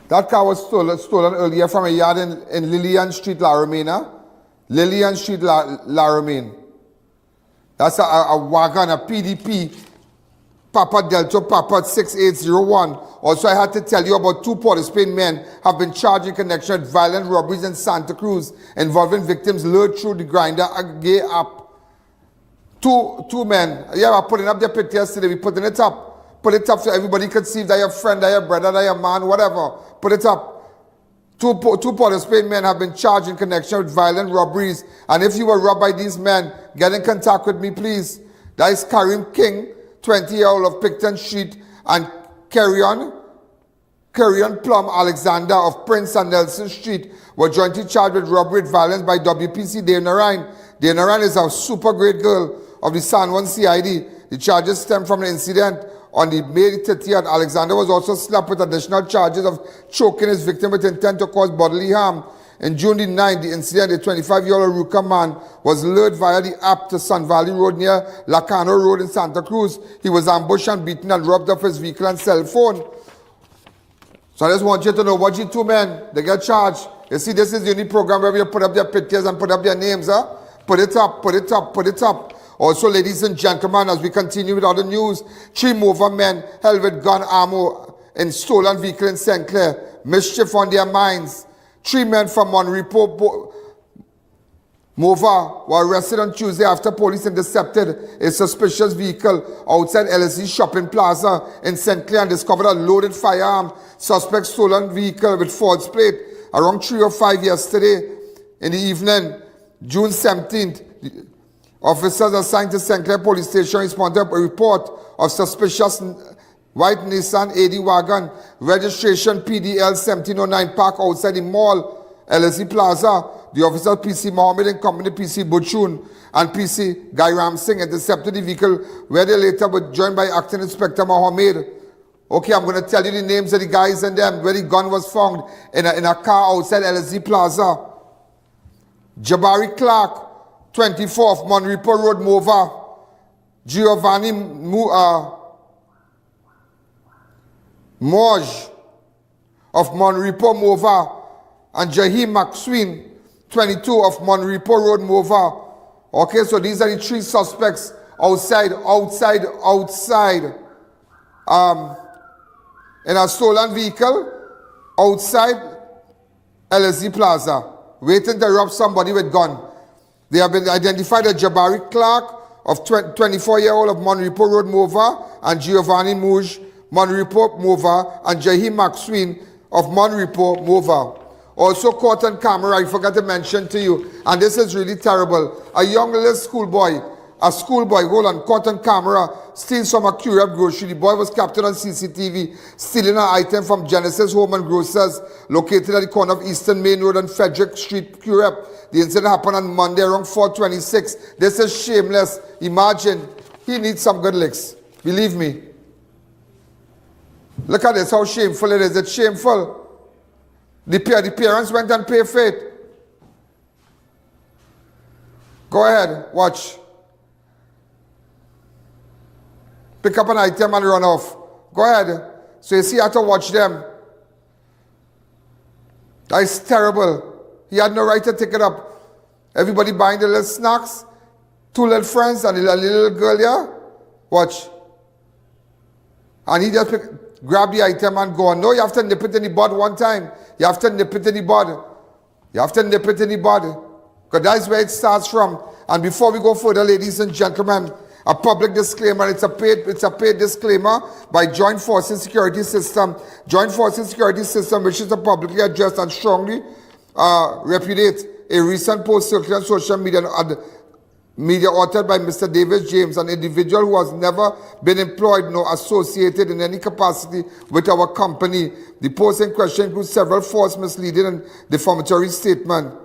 that car was stolen earlier from a yard in Lillian Street, Laramie. Lillian Street, Laramie. That's a wagon, a PDP, Papa Delta Papa 6801. Also, I had to tell you about 2 Port of Spain men have been charged in connection with violent robberies in Santa Cruz involving victims lured through the grinder gay app. Two men. Yeah, we're putting up their picture yesterday. We're putting it up. Put it up so everybody can see that your friend, that your brother, that your man, whatever. Put it up. Two Port of Spain men have been charged in connection with violent robberies. And if you were robbed by these men, get in contact with me, please. That is Karim King, 20-year-old of Picton Street, and Carrion Plum Alexander of Prince and Nelson Street were jointly charged with robbery with violence by WPC Dana Ryan. Dana Ryan is a super great girl of the San Juan CID. The charges stem from the incident on the May 30th. Alexander was also slapped with additional charges of choking his victim with intent to cause bodily harm. In June the 9th, the incident, a 25-year-old Ruka man was lured via the app to Sun Valley Road near Lacano Road in Santa Cruz. He was ambushed and beaten and robbed of his vehicle and cell phone. So I just want you to know what you 2 men, they get charged. You see, this is the only program where we put up their pictures and put up their names. Put it up, put it up, put it up. Also, ladies and gentlemen, as we continue with other news, 3 Mova men held with gun ammo in stolen vehicle in St. Clair. Mischief on their minds. 3 men from Monrepo, Mova were arrested on Tuesday after police intercepted a suspicious vehicle outside LSE Shopping Plaza in St. Clair and discovered a loaded firearm. Suspect stolen vehicle with false plate. Around 3:05 yesterday in the evening, June 17th, officers assigned to St. Clair Police Station responded to a report of suspicious white Nissan AD wagon, registration PDL 1709, parked outside the mall, LSE Plaza. The officers PC Mohammed and company PC Buchun and PC Guy Ramsing intercepted the vehicle, where they later were joined by Acting Inspector Mohammed. Okay, I'm going to tell you the names of the guys and them, where the gun was found in a car outside LSE Plaza. Jabari Clark, 24 of Monrepo Road, Mova. Giovanni Moj of Monrepo, Mova. And Jahim McSween, 22 of Monrepo Road, Mova. Okay, so these are the 3 suspects outside, in a stolen vehicle outside LSE Plaza, waiting to rob somebody with gun. They have been identified as Jabari Clark, of 24-year-old of Monrepo Road, Mova, and Giovanni Mouj, Monrepo, Mova, and Jahim McSween of Monrepo, Mova. Also caught on camera, I forgot to mention to you, and this is really terrible. A young little schoolboy A schoolboy, hold on, caught on camera, steals from a Curab grocery. The boy was captured on CCTV, stealing an item from Genesis Home and Grocers, located at the corner of Eastern Main Road and Frederick Street, Curab. The incident happened on Monday around 4:26. This is shameless. Imagine, he needs some good licks. Believe me. Look at this, how shameful it is. It's shameful. The parents went and paid for it. Go ahead, watch. Pick up an item and run off. Go ahead. So you see, you have to watch them. That is terrible. He had no right to take it up. Everybody buying the little snacks. 2 little friends and a little girl here. Watch. And he just grab the item and go on. No, you have to nip it in the bud one time. You have to nip it in the bud. You have to nip it in the bud. Because that's where it starts from. And before we go further, ladies and gentlemen, a public disclaimer. It's a paid disclaimer by Joint Forces Security System. Joint Forces Security System wishes to publicly address and strongly repudiate a recent post circulating on social media authored by Mr. Davis James, an individual who has never been employed nor associated in any capacity with our company. The post in question includes several false, misleading, and defamatory statements.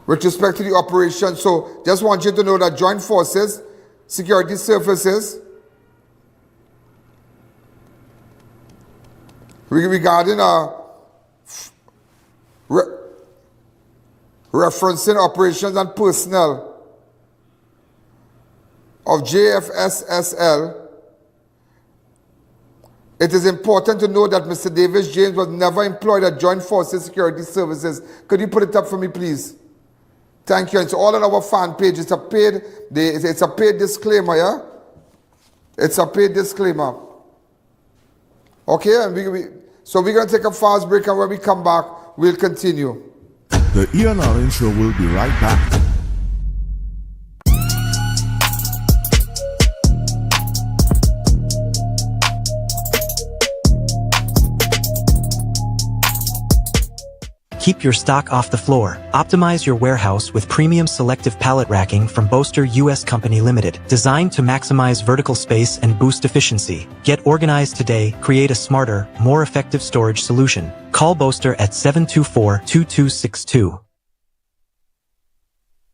With respect to the operation, so just want you to know that Joint Forces Security Services regarding referencing operations and personnel of JFSSL, it is important to know that Mr. Davis James was never employed at Joint Forces Security Services. Could you put it up for me, please? Thank you. It's all on our fan page. It's a paid disclaimer, yeah? It's a paid disclaimer. Okay, and so we're going to take a fast break, and when we come back, we'll continue. The Ian Alleyne Show will be right back. Keep your stock off the floor. Optimize your warehouse with premium selective pallet racking from Boaster US Company Limited, designed to maximize vertical space and boost efficiency. Get organized today, create a smarter, more effective storage solution. Call Boaster at 724-2262.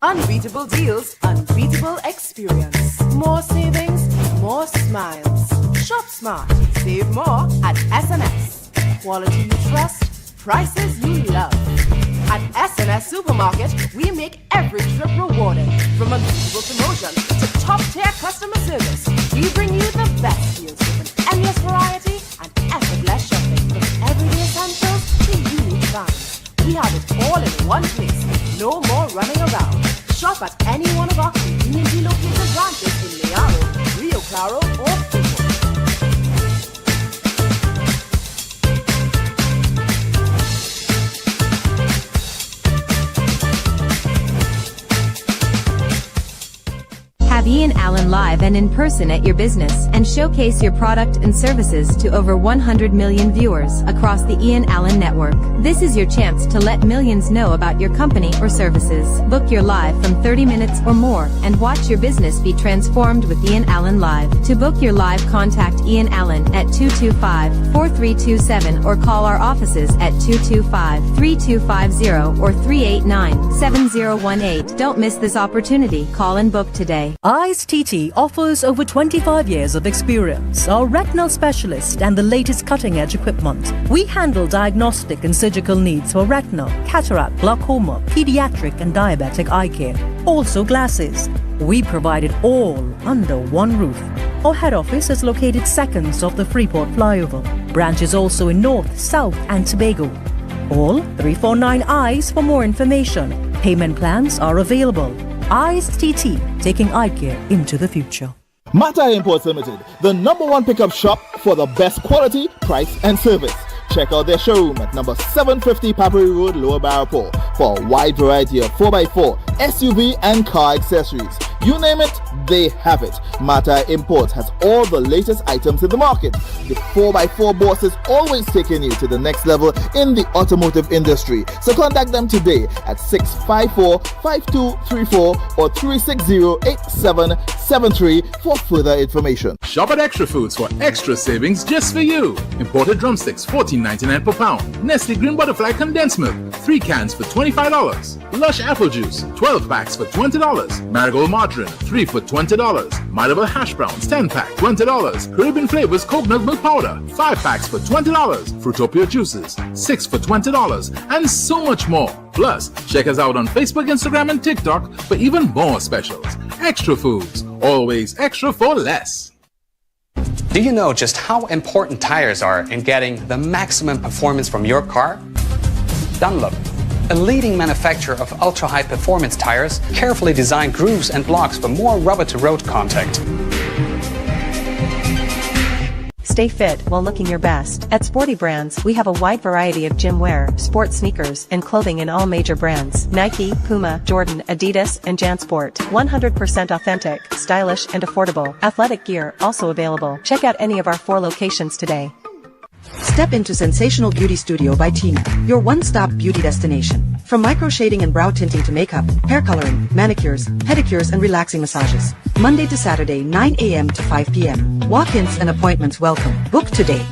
Unbeatable deals, unbeatable experience. More savings, more smiles. Shop smart, save more at SMS. Quality you trust, prices you love. At SNS Supermarket, we make every trip rewarding. From unbeatable promotions to top-tier customer service, we bring you the best deals with an endless variety and effortless shopping. From everyday essentials to unique finds, we have it all in one place. No more running around. Shop at any one of our conveniently located branches in Mayaro, Rio Claro, or Fumo. Have Ian Alleyne live and in person at your business and showcase your product and services to over 100 million viewers across the Ian Alleyne network. This is your chance to let millions know about your company or services. Book your live from 30 minutes or more and watch your business be transformed with Ian Alleyne Live. To book your live, contact Ian Alleyne at 225-4327 or call our offices at 225-3250 or 389-7018. Don't miss this opportunity. Call and book today. Eyes TT offers over 25 years of experience, are retinal specialist and the latest cutting-edge equipment. We handle diagnostic and surgical needs for retinal, cataract, glaucoma, pediatric and diabetic eye care. Also glasses. We provide it all under one roof. Our head office is located seconds off the Freeport flyover. Branches also in North, South and Tobago. Call 349 Eyes for more information. Payment plans are available. Eyes TT, taking eye care into the future. Mata Imports Limited, the #1 pickup shop for the best quality, price and service. Check out their showroom at number 750 Papari Road, Lower Barrapore for a wide variety of 4x4, SUV and car accessories. You name it, they have it. Mata Imports has all the latest items in the market. The 4x4 boss is always taking you to the next level in the automotive industry. So contact them today at 654-5234 or 360-8773 for further information. Shop at Extra Foods for extra savings just for you. Imported drumsticks, $14.99 per pound. Nestle Green Butterfly condensed milk, 3 cans for $25. Lush apple juice, 12 packs for $20. Marigold margarine, 3 for $20. Marble hash browns, 10 pack, $20. Caribbean flavors coconut milk powder, 5 packs for $20. Fruitopia juices, 6 for $20, and so much more. Plus, check us out on Facebook, Instagram, and TikTok for even more specials. Extra Foods, always extra for less. Do you know just how important tires are in getting the maximum performance from your car? Dunlop, a leading manufacturer of ultra-high performance tires, carefully designed grooves and blocks for more rubber-to-road contact. Stay fit while looking your best. At Sporty Brands, we have a wide variety of gym wear, sports sneakers, and clothing in all major brands. Nike, Puma, Jordan, Adidas, and JanSport. 100% authentic, stylish, and affordable. Athletic gear also available. Check out any of our 4 locations today. Step into Sensational Beauty Studio by Tina, your one-stop beauty destination. From micro shading and brow tinting to makeup, hair coloring, manicures, pedicures, and relaxing massages. Monday to Saturday, 9 a.m. to 5 p.m. Walk-ins and appointments welcome. Book today.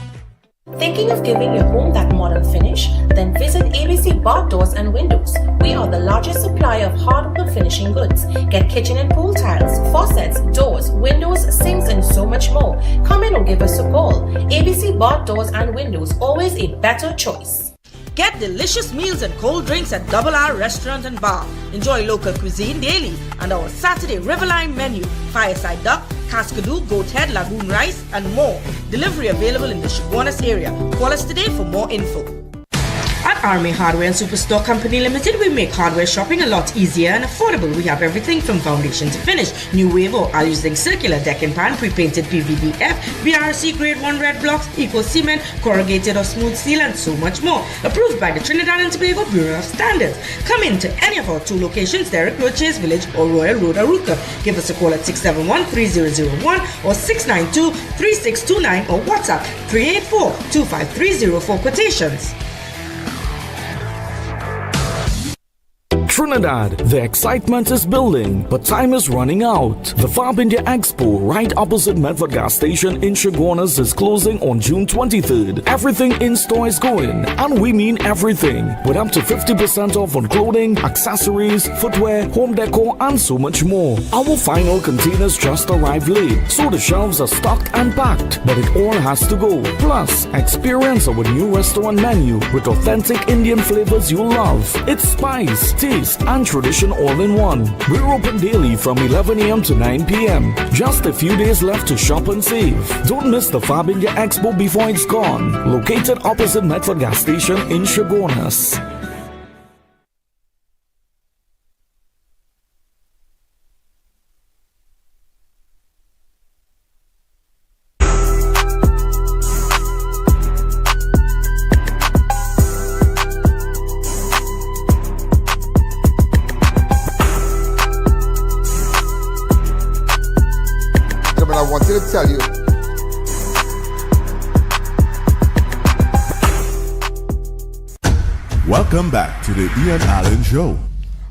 Thinking of giving your home that modern finish? Then visit ABC Bar Doors and Windows. We are the largest supplier of hardwood finishing goods. Get kitchen and pool tiles, faucets, doors, windows, sinks, and so much more. Come in or give us a call. ABC Bar Doors and Windows, always a better choice. Get delicious meals and cold drinks at Double R Restaurant and Bar. Enjoy local cuisine daily and our Saturday Riverline menu, fireside duck, cascadoo, goat head, lagoon rice, and more. Delivery available in the Chaguanas area. Call us today for more info. At Army Hardware and Superstore Company Limited, we make hardware shopping a lot easier and affordable. We have everything from foundation to finish. New wave or using circular deck and pan, pre-painted PVDF, BRC grade 1 red blocks, eco cement, corrugated or smooth steel, and so much more. Approved by the Trinidad and Tobago Bureau of Standards. Come in to any of our 2 locations, Derrick Road, Chase Village, or Royal Road, Aruca. Give us a call at 671-3001 or 692-3629 or WhatsApp 384-2530 for quotations. Trinidad, the excitement is building, but time is running out. The Fab India Expo, right opposite Medford Gas Station in Chaguanas, is closing on June 23rd. Everything in store is going, and we mean everything, with up to 50% off on clothing, accessories, footwear, home decor, and so much more. Our final containers just arrived late, so the shelves are stocked and packed, but it all has to go. Plus, experience our new restaurant menu with authentic Indian flavors you love. It's spice, taste, and tradition all in one. We're open daily from 11 a.m. to 9 p.m. Just a few days left to shop and save. Don't miss the Fab India Expo before it's gone. Located opposite Medford Gas Station in Chaguanas. I wanted to tell you. Welcome back to the I.A.N Show.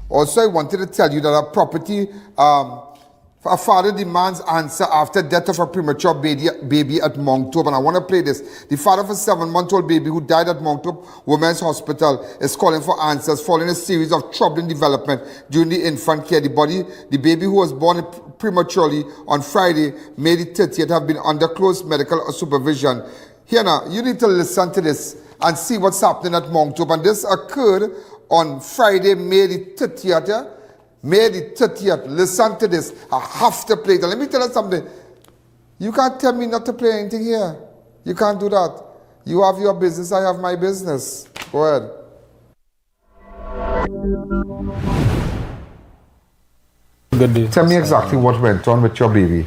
Also, I wanted to tell you that a property, a father demands answer after death of a premature baby at Monctop. And I want to play this. The father of a 7-month-old baby who died at Monctop Women's Hospital is calling for answers following a series of troubling development during the infant care. The baby who was born prematurely on Friday, May the 30th, have been under close medical supervision. Here now, you need to listen to this and see what's happening at Monctop. And this occurred on Friday, May the 30th. Yeah? May the 30th. Listen to this. I have to play it. And let me tell you something. You can't tell me not to play anything here. You can't do that. You have your business, I have my business. Go ahead. Good day. Tell me exactly what went on with your baby.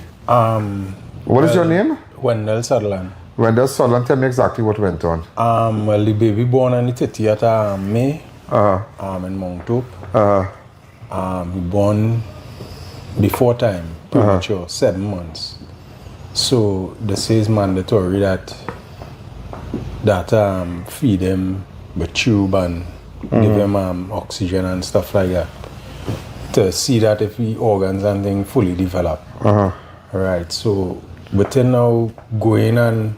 What is your name? Wendell Sutherland. Wendell Sutherland, tell me exactly what went on. Well, the baby born on the 30th of May in Monctop. He born before time, premature, 7 months. So they say it's mandatory that feed him with tube and give him oxygen and stuff like that to see that if the organs and things fully develop. Right. So within now going on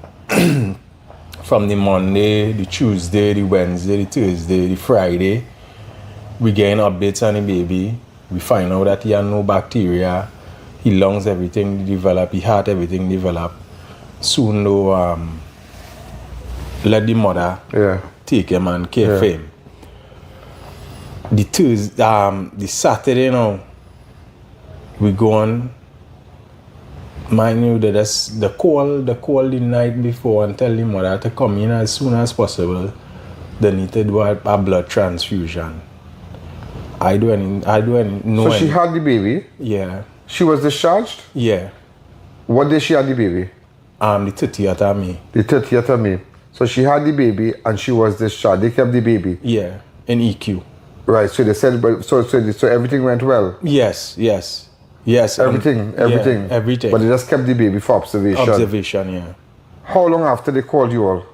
from the Monday, the Tuesday, the Wednesday, the Thursday, the Friday, we getting updates on the baby. We find out that he had no bacteria. His lungs, everything develop. His heart, everything develop. Soon though, let the mother take him and care for him. The Tuesday, the Saturday now, we go on. Mind you that the call the night before and tell the mother to come in as soon as possible. They need to do a blood transfusion. I do any. So she had the baby? Yeah. She was discharged? Yeah. What day she had the baby? The 30th of May. The 30th of May. So she had the baby and she was discharged. They kept the baby? Yeah, in EQ. Right, so they said, so everything went well? Yes. Everything? Yeah, everything. But they just kept the baby for observation? Observation, yeah. How long after they called you all?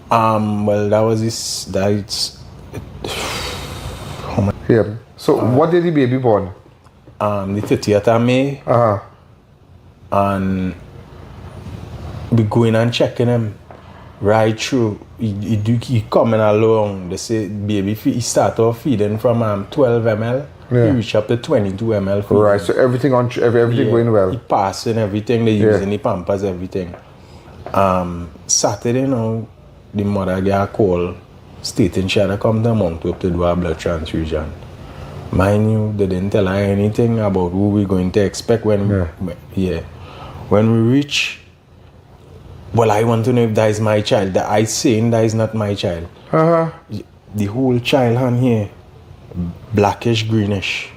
Well, that was Yeah. So what did the baby born? The 30th of May. And we going and checking him right through. He coming along. They say baby he start off feeding from 12 ml. He reach up to 22 ml. Feeding. Right. So everything going well. He passing everything. They using the pampers, everything. Saturday now, the mother get a call stating she had to come to Mount to do a blood transfusion. Mind you, they didn't tell her anything about who we're going to expect when when we reach. Well, I want to know if that is my child. I saying that is not my child. The whole child hand here, blackish greenish,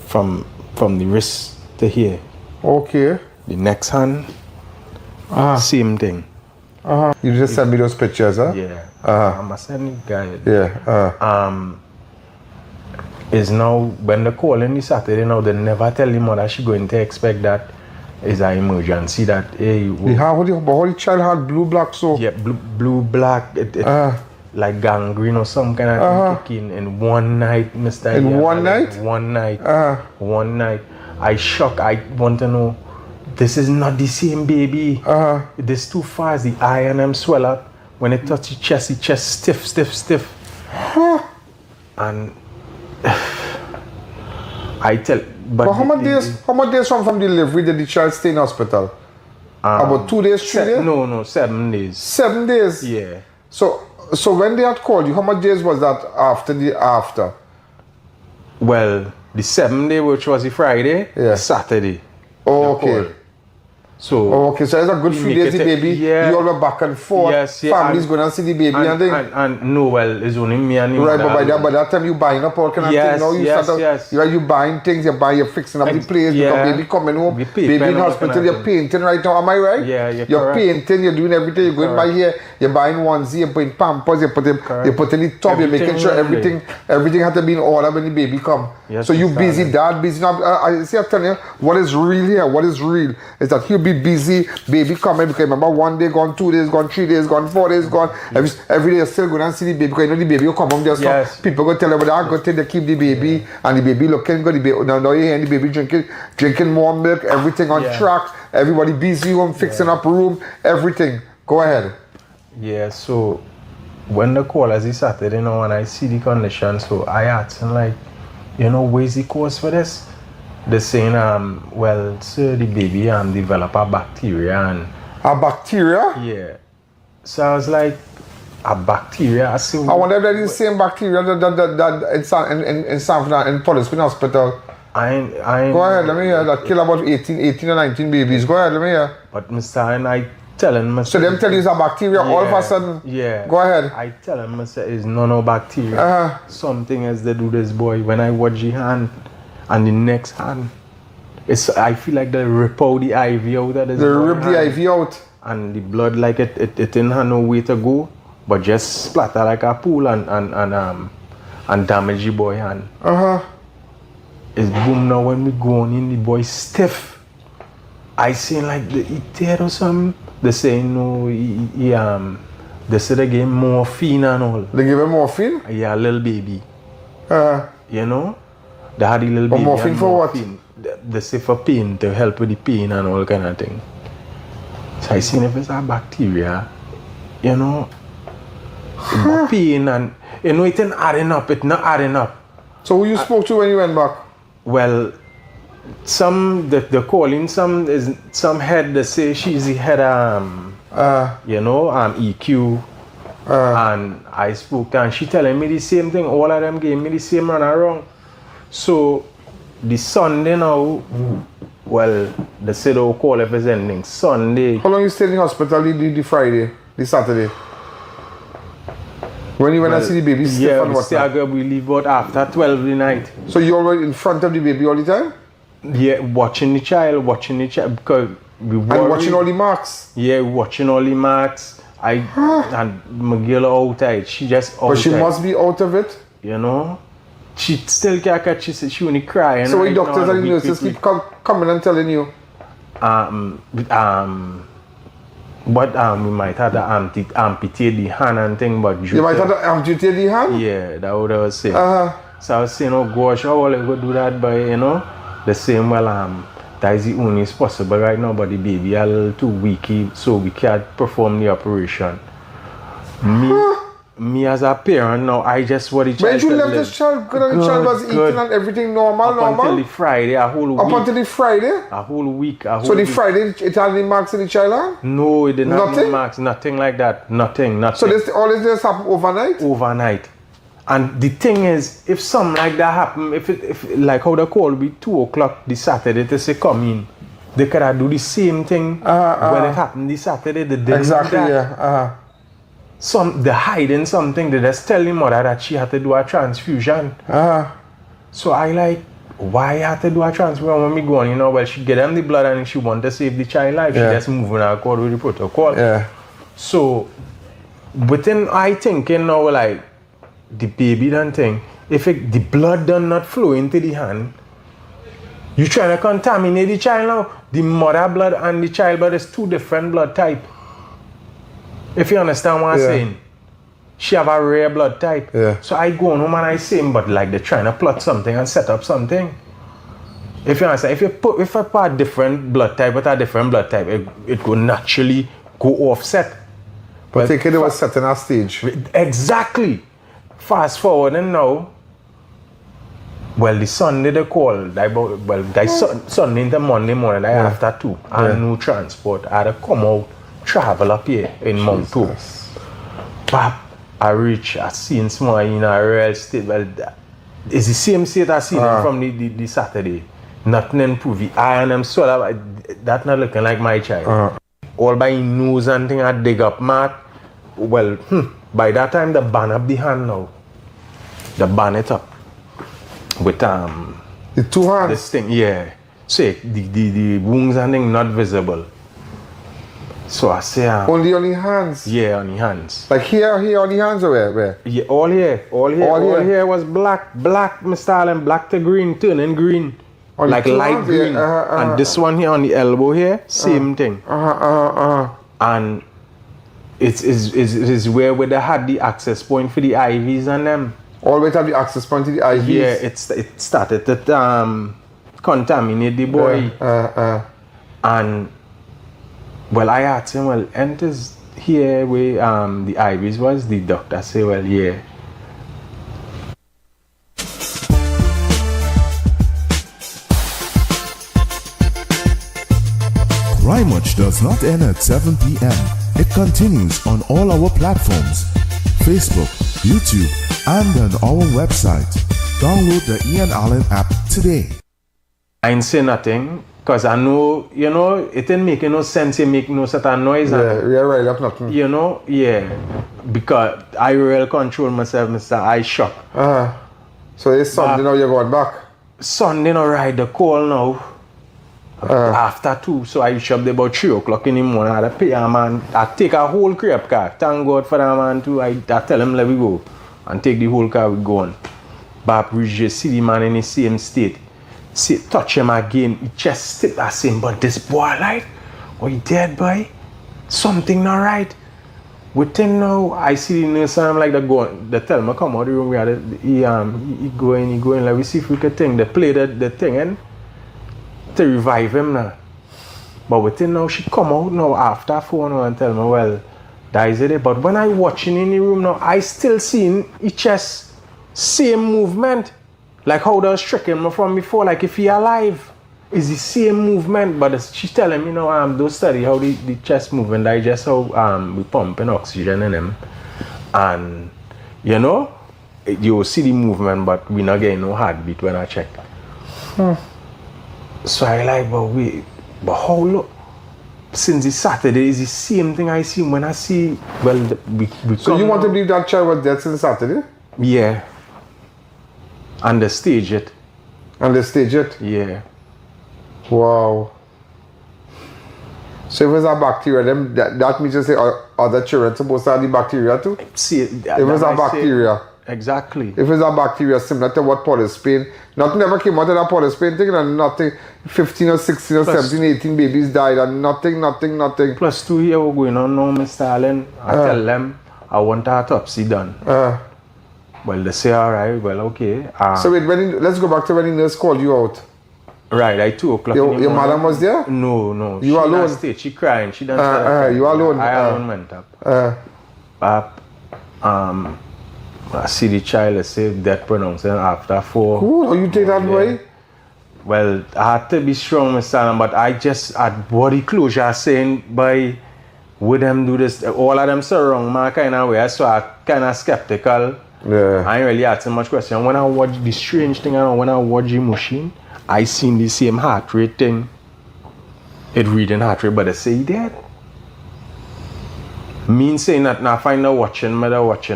from the wrist to here. Okay. The next hand, same thing. You just send me those pictures, huh? Yeah. I'm sending you guys. Yeah. Is now when they call in the Saturday now, they never tell the mother she going to expect that is an emergency that hey. The whole child had blue black so. Yeah, blue black. It like gangrene or some kind of thing kicking in one night, Mr. In one night? One night. One night. I shocked. I want to know. This is not the same baby. This too fast. The I.A.N swell up. When it touch the chest stiff. And I tell. But how much days from delivery did the child stay in hospital? About 2 days, 3 days? No, 7 days. 7 days? Yeah. So when they had called you, how much days was that after? Well, the 7th day, which was the Friday, Saturday. Oh, okay. So it's a good few days, the baby. You all were back and forth. Families going to see the baby and no, well, it's only me and him. Right, but by that time you buying up all kind of things. Now you buying things, you're fixing up the place, because baby coming home, baby in hospital, you're painting right now, am I right? Yeah, you're painting, you're doing everything, you're going by here, you're buying onesie, you're putting pampers, you're putting the tub, you're making sure everything had to be in order when the baby come. So you busy, dad busy. Now, I tell you, what is real here, is that he'll be busy, baby coming, because remember 1 day gone, 2 days gone, 3 days gone, 4 days gone, every day you're still going to see the baby, because you know the baby will come home just people go tell them that go take they keep the baby, and the baby looking good, now you hear the baby drinking more milk, everything on track, everybody busy home, fixing up room, everything. Go ahead. Yeah, so when the call as he Saturday, you know, when I see the condition, so I asked him like, where's the cause for this? They're saying, well, sir, the baby develop a bacteria and... A bacteria? Yeah. So I was like, a bacteria? I wonder if that is the same bacteria that in Savannah, in Post-mortem hospital. I ain't... Go ahead, let me hear that. Kill about 18 or 19 babies. Go ahead, let me hear. But Mr. And I tell him... So them tell you it's a bacteria all of a sudden? Yeah. Go ahead. I tell him, Mr. It's no bacteria. Something else they do this boy. When I watch the hand... And the next hand, I feel like they rip out the IV out of this. They rip the IV out. And the blood like it didn't have no way to go, but just splatter like a pool and damage the boy hand. It's boom now when we go on in, the boy stiff. I seen like he dead or something. They say no, they say they gave him morphine and all. They give him morphine? Yeah, little baby. You know? They had a little baby. Morphine for what? They say for pain, to help with the pain and all kind of thing. So I seen if it's a bacteria, you know, pain and, you know, it's not adding up. So who you spoke to when you went back? Well, they're calling some head, they say she's the head, you know, EQ. And I spoke to her and she telling me the same thing. All of them gave me the same run around. So the Sunday now, well, they said they'll call if it's ending. Sunday. How long you stayed in the hospital the Friday, the Saturday? When you went and see the baby stiff and what? Yeah, we leave out after 12 the night. So you already in front of the baby all the time? Yeah, watching the child because we worried. And watching all the marks? Yeah, watching all the marks. And Magilla outside. She just outside. But she must be out of it? You know? She still can't catch. She said she only crying. So the doctors and nurses keep coming and telling you? We might have to amputate the hand and thing, but you might have to amputate the hand? Yeah, that's what I was saying. So I was saying, oh gosh, how will I go do that? But you know, the same, well, that is the only possible right now, but the baby a little too weak, so we can't perform the operation. Me as a parent now, I just want the child. When you left this child, good, and the child was eating and everything normal? Until the Friday, a whole week. Up until the Friday? A whole week. So the Friday, it had any marks in the child? No, it didn't have any marks, nothing like that. Nothing. So all this just happened overnight? Overnight. And the thing is, if something like that happen, if like how they call me 2 o'clock this Saturday to say come in, they could have do the same thing when it happened this Saturday. They didn't do that. They're hiding something. They just tell the mother that she had to do a transfusion. So I like, why had to do a transfusion when we go on, you know? Well, she get them the blood and she want to save the child life. She just moving accord with the protocol. So within I thinking now, like the baby done thing, if the blood done not flow into the hand, you trying to contaminate the child now. The mother blood and the child blood is 2 different blood type. If you understand what I'm saying, she have a rare blood type. So I go on home and I say, but like they're trying to plot something and set up something. If you understand, if I put a different blood type with a different blood type, it will naturally go offset. But they could have set in a stage. Exactly. Fast forward and now, well, the Sunday they call, Sunday into Monday morning, after 2, and no transport, I had to come out. Travel up here in Mount 2. Pap, I seen small in a real state. Well, it's the same state I seen from the Saturday. Nothing improve. The I.A.N. so that not looking like my child. All by nose and thing I dig up mark. Well, by that time they ban up the hand now. They ban it up. With the 2 hands? This thing, yeah. So the wounds and thing not visible. So I say only on the hands? Yeah, on the hands. Like here on the hands or where? Yeah, all here. All here was black, Mr. Allen, black to green, turning green. Like light green. And this one here on the elbow here, same thing. And it's where they had the access point for the IVs and them. Always have the access point to the IVs? Yeah, it started to contaminate the boy. And well, I asked him, well, enters here where the IVs was? The doctor say, well, yeah. Crime Watch does not end at 7 p.m. It continues on all our platforms, Facebook, YouTube, and on our website. Download the I.A.N app today. I ain't say nothing. Because I know, you know, it ain't making no sense, you make no certain noise. Right up nothing. You know, because I really control myself, Mr. I shock. So it's Sunday now you're going back? Sunday now, right, the call now. After 2, so I shop there about 3 o'clock in the morning. I pay a man, I take a whole crap car. Thank God for that man too. I tell him let me go. And take the whole car, we go on. But we just see the man in the same state. See, touch him again, he just still the same, but this boy like, oh, he dead, boy? Something not right. Within now, I see the nurse and I'm like, they tell me, come out of the room, he going, like, we see if we can thing, they play the thing, and to revive him now. But within now, she come out now after 4 now and tell me, well, that is it. But when I watching in the room now, I still seeing his chest, same movement. Like how they was tricking me from before, like if he alive, is the same movement. But she's telling me, don't study how the chest movement, like just how we pumping oxygen in him. And, you see the movement, but we not getting no heartbeat when I check. So I like, but how look? Since it's Saturday, is the same thing I see when I see, So you want to believe that child was dead since Saturday? Yeah. And they stage it. And they stage it? Yeah. Wow. So if it's a bacteria, then that means you say other children supposed to have the bacteria too? See, if it's a bacteria. Exactly. If it's a bacteria similar to what Paul is Spain, nothing ever came out of that Paul is Spain thing, and nothing, 15 or 16 or 17, 18 babies died, and nothing. Plus 2 here we're going on now, Mr. Allen. I tell them I want an autopsy done. Well, they say, all right, well, okay. So wait, let's go back to when the nurse called you out. Right, at 2 o'clock in the morning. Your madam was there? No. You alone? She crying. She done you alone? I alone went up. I see the child, I say death pronouncement after 4. Cool, you take that way? Well, I had to be strong, Mr. Allen, but I just had body closure saying, would them do this? All of them so wrong, my kind of way. So I kind of skeptical. Yeah. I ain't really asking much question. When I watch the strange thing, when I watch the machine, I seen the same heart rate thing. It reading heart rate, but they say he dead. Me saying that now find out watching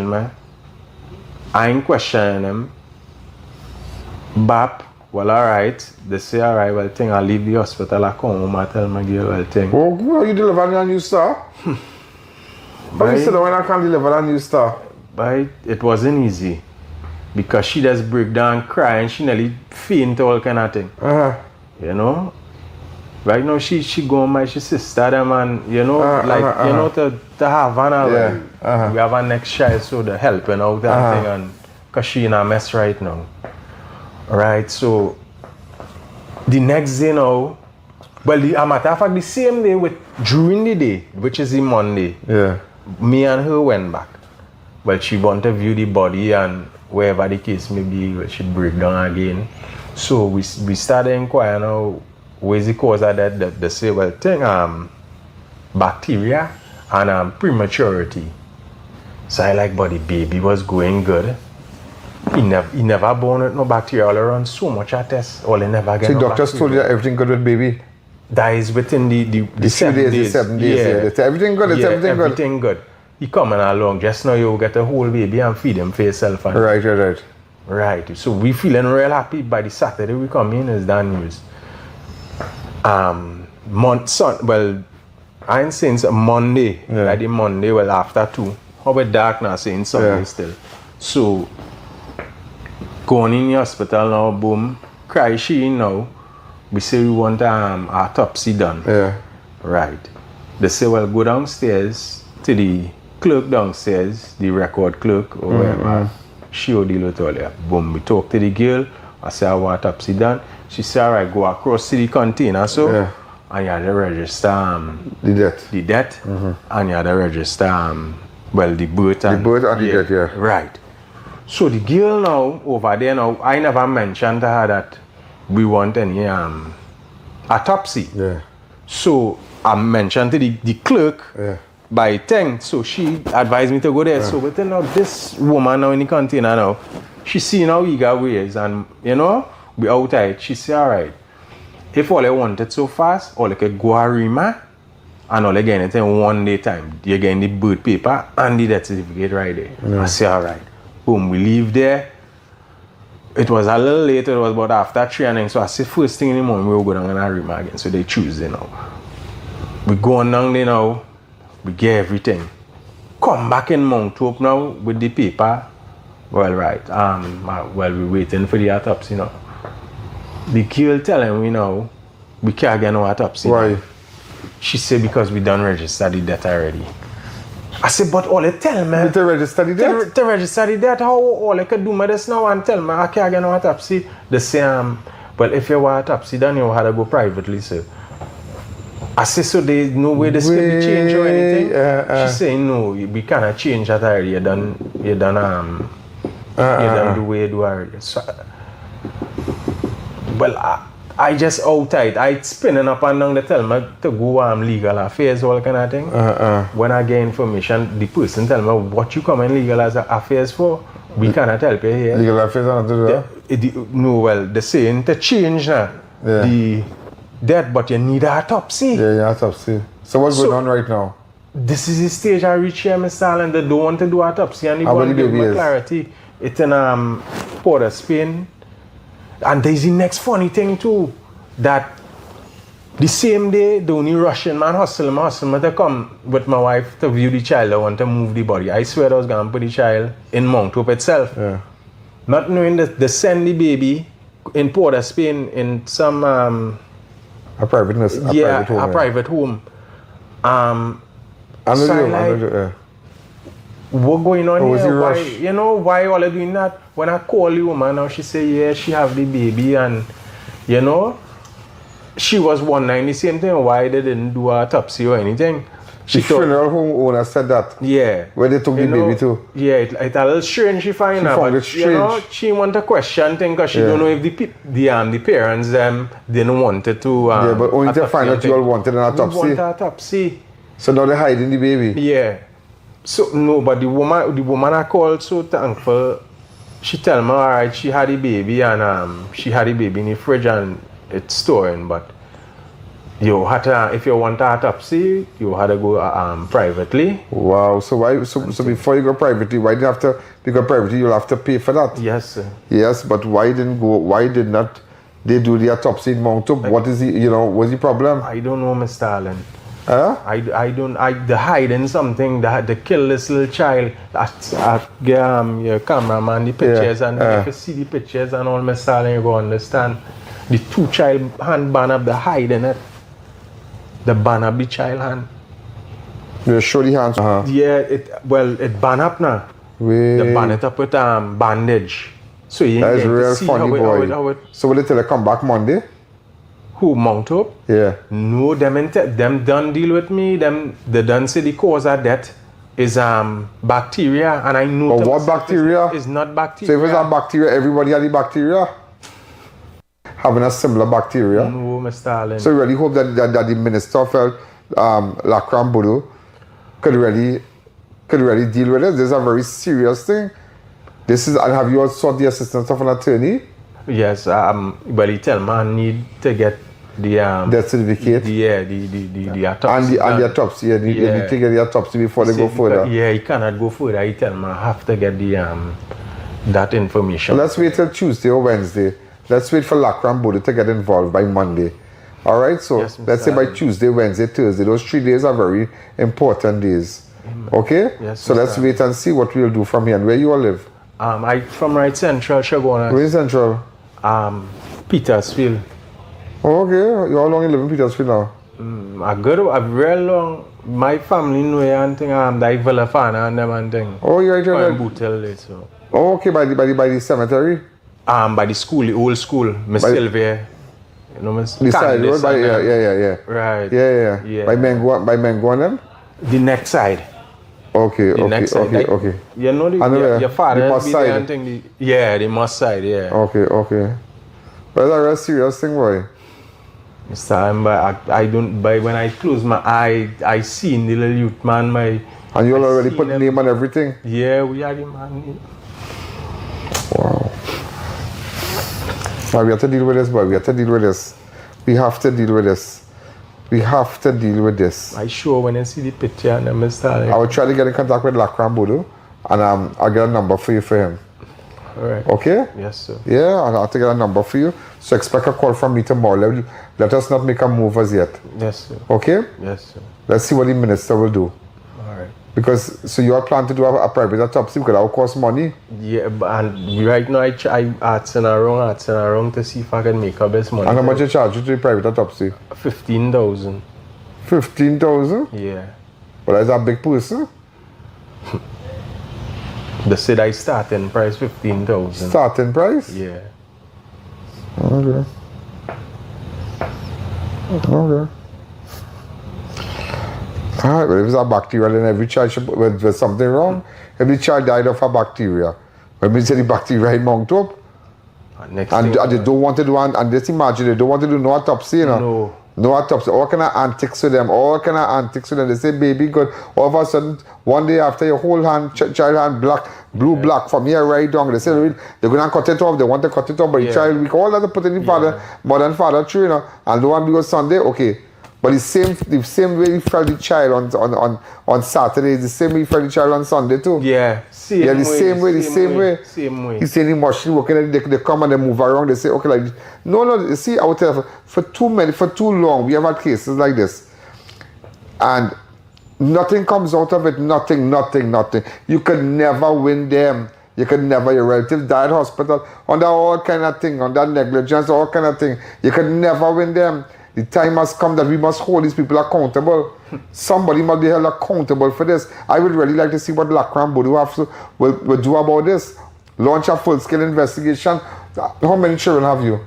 me. I ain't questioning him. Bap, well, alright. They say, alright, well, thing, I'll leave the hospital. I come home, I tell my girl, well, thing. Oh, good, you delivering a new star? But you said, when I can't deliver a new star? But it wasn't easy. Because she just break down, cry, and she nearly faint, all kind of thing. Right now, she go on by she sister, them, and, to Havana, we have a next child, so they're helping out that thing, and because she in a mess right now. Right, so the next day now, a matter of fact, the same day during the day, which is the Monday, me and her went back. Well, she want to view the body, and wherever the case may be, she break down again. So we started inquiring now, where's the cause of that? They say, well, bacteria and prematurity. So I like, but the baby was going good. He never born with no bacteria. All around so much a test, all he never get. So no doctors bacteria. told you that everything good with baby? That is within the 7 days. The 7 days. Yeah. They say everything good. Everything good. He coming along. Just now you get a whole baby and feed him for yourself. Right. So we feeling real happy. By the Saturday we come in, is that news. I ain't saying Monday. Like the Monday, well, after 2. How about dark now, saying Sunday still. So, going in the hospital now, boom, cry she in now. We say we want autopsy done. Right. They say, well, go downstairs to the clerk downstairs, the record clerk or whatever. She will deal with all that. Boom, we talk to the girl. I say, I want autopsy done. She said, all right, go across to the container, so, and you have to register the death, and you have to register, the birth and the death, Right. So the girl now, over there now, I never mentioned to her that we want any autopsy. So I mentioned to the clerk by 10, so she advised me to go there. So but now this woman now in the container now, she see now eager ways, and we outside. She say, all right, if all I wanted so fast, all I could go a Rima, and all I get it in 1 day time. You're getting the birth paper and the death certificate right there. I say, all right. Boom, we leave there. It was a little late, it was about after 3 and 9. So I say, first thing in the morning, we'll go down and Rima again. So they Tuesday now. We go on down there now, we get everything. Come back in Mount Hope now with the paper. Well, right. We waiting for the autopsy now. The girl telling me now, we can't get no autopsy. Why? She said because we done register the death already. I said, but all they tell me... To register the death? To register the death, how all I could do me this now and tell me I can't get no autopsy? They say, well, if you want autopsy, then you had to go privately, sir. I said, so there's no way this could be changed or anything? She said, no, we cannot change that already. You done the way you do already. So, well, I just outside, I spinning up and down, they tell me to go legal affairs, all kind of thing. When I get information, the person tell me what you come in legal affairs for, we cannot help you here. Legal affairs are not to do that? No, well, they're saying to change the death, but you need an autopsy. Yeah, you autopsy. So what's going on right now? This is the stage I reach here, Mr. Allen. They don't want to do autopsy and they want to give me clarity. It's in Port of Spain. And there's the next funny thing too, that the same day, the only Russian man hustle me to come with my wife to view the child. I want to move the body. I swear I was going to put the child in Mount Hope itself. Yeah. Not knowing that they send the baby in Port of Spain in some... a private home. A private home. What going on here? Why all are doing that? When I call the woman now, she say, yeah, she have the baby and, she was wondering the same thing, why they didn't do an autopsy or anything. The funeral home owner said that? Yeah. Where they took the baby to? Yeah, it's a little strange she found it strange. She want to question thing because she don't know if the parents didn't want it to... yeah, but only to find out you all wanted an autopsy? We want an autopsy. So now they're hiding the baby? Yeah. So no, but the woman I called so thankful. She tell me alright, she had the baby and she had the baby in the fridge and it's storing, but you had to, if you want an autopsy, you had to go privately. Wow. So why? So before you go privately, why do you have to? Because privately, you'll have to pay for that. Yes, sir. Yes, but why did not they do the autopsy in Mount Hope? What is what's the problem? I don't know, Mr. Allen. Huh? They hiding something. They kill this little child. Your cameraman the pictures and if you see the pictures and all, Mr. Allen, you go understand. The two child hand ban up, the hiding it. The ban up the child hand. You show the hands? Yeah, it ban up now. They ban it up with bandage. So you that is get real to see funny, boy. So will they tell you come back Monday? Who, Mount Hope? Yeah. No, them done deal with me. They done say the cause of death is bacteria, and I know. But what bacteria? It's not bacteria. So if it's not bacteria, everybody had the bacteria? Having a similar bacteria? No, Mr. Allen. So I really hope that the minister felt Lakram Bodo could really deal with it. This is a very serious thing. And have you also sought the assistance of an attorney? Yes, but he tell me I need to get the death certificate. The autopsy. And the autopsy. You need to get the autopsy before they go further. Yeah, he cannot go further. He tell me I have to get that information. Let's wait till Tuesday or Wednesday. Let's wait for Lakram Bodo to get involved by Monday. Alright, so yes, let's say by Tuesday, Wednesday, Thursday. Those 3 days are very important days. Okay? Yes, so let's wait and see what we'll do from here. And where you all live? I from right central, Shagona. Where is central? Petersfield. Oh, okay. How long you live in Petersfield now? A very long. My family know and thing. Like Villafana and them and thing. Oh, you're right. Bootel, so. Oh, okay. By the cemetery. By the school, the old school, Miss Sylvia. You know, Miss. The side road. Yeah. Right. Yeah. By Mengo and them. The next side. Okay. You know your father the side. The must side, yeah. Okay. But that's a real serious thing, boy. But I don't. But when I close my eye, I see the little youth man. And you already put the name and everything. Yeah, we are the man. Wow. Now we have to deal with this, boy. We have to deal with this. I sure when I see the picture and I'm starting. I will try to get in contact with Lakram Bodo and I'll get a number for him. Alright. Okay? Yes, sir. Yeah, and I'll get a number for you. So expect a call from me tomorrow. Let us not make a move as yet. Yes, sir. Okay? Yes, sir. Let's see what the minister will do. Alright. Because, so you are planning to do a private autopsy because that will cost money? Yeah, and right now I asking around to see if I can make up this money. And how much you charge you to do private autopsy? 15,000. 15,000? Yeah. But that's a big person. They said I starting price 15,000. Starting price? Yeah. Okay. Okay. Alright, but if it's a bacteria, then every child should, there's something wrong. Every child died of a bacteria. When we say the bacteria in Mount Hope, and they don't want to do, and just imagine, they don't want to do no autopsy, you know. No autopsy. All kind of antics to them. They say baby good. All of a sudden, one day after your whole hand, child hand black from here right down. They say they're going to cut it off. They want to cut it off, but the child weak. All that they put in the father, mother and father true, you know. And the one because Sunday, okay. But the same way you felt the child on Saturday, the same way you felt the child on Sunday too. Yeah, the same way. He's saying the machine working, they come and they move around, they say, okay, like this. No, you see, I will tell you, for too long, we have had cases like this. And nothing comes out of it, nothing. You could never win them. You could never, your relative died hospital, under all kind of thing, under negligence, all kind of thing. You could never win them. The time has come that we must hold these people accountable. Somebody must be held accountable for this. I would really like to see what Lakram Bodu will do about this. Launch a full-scale investigation. How many children have you?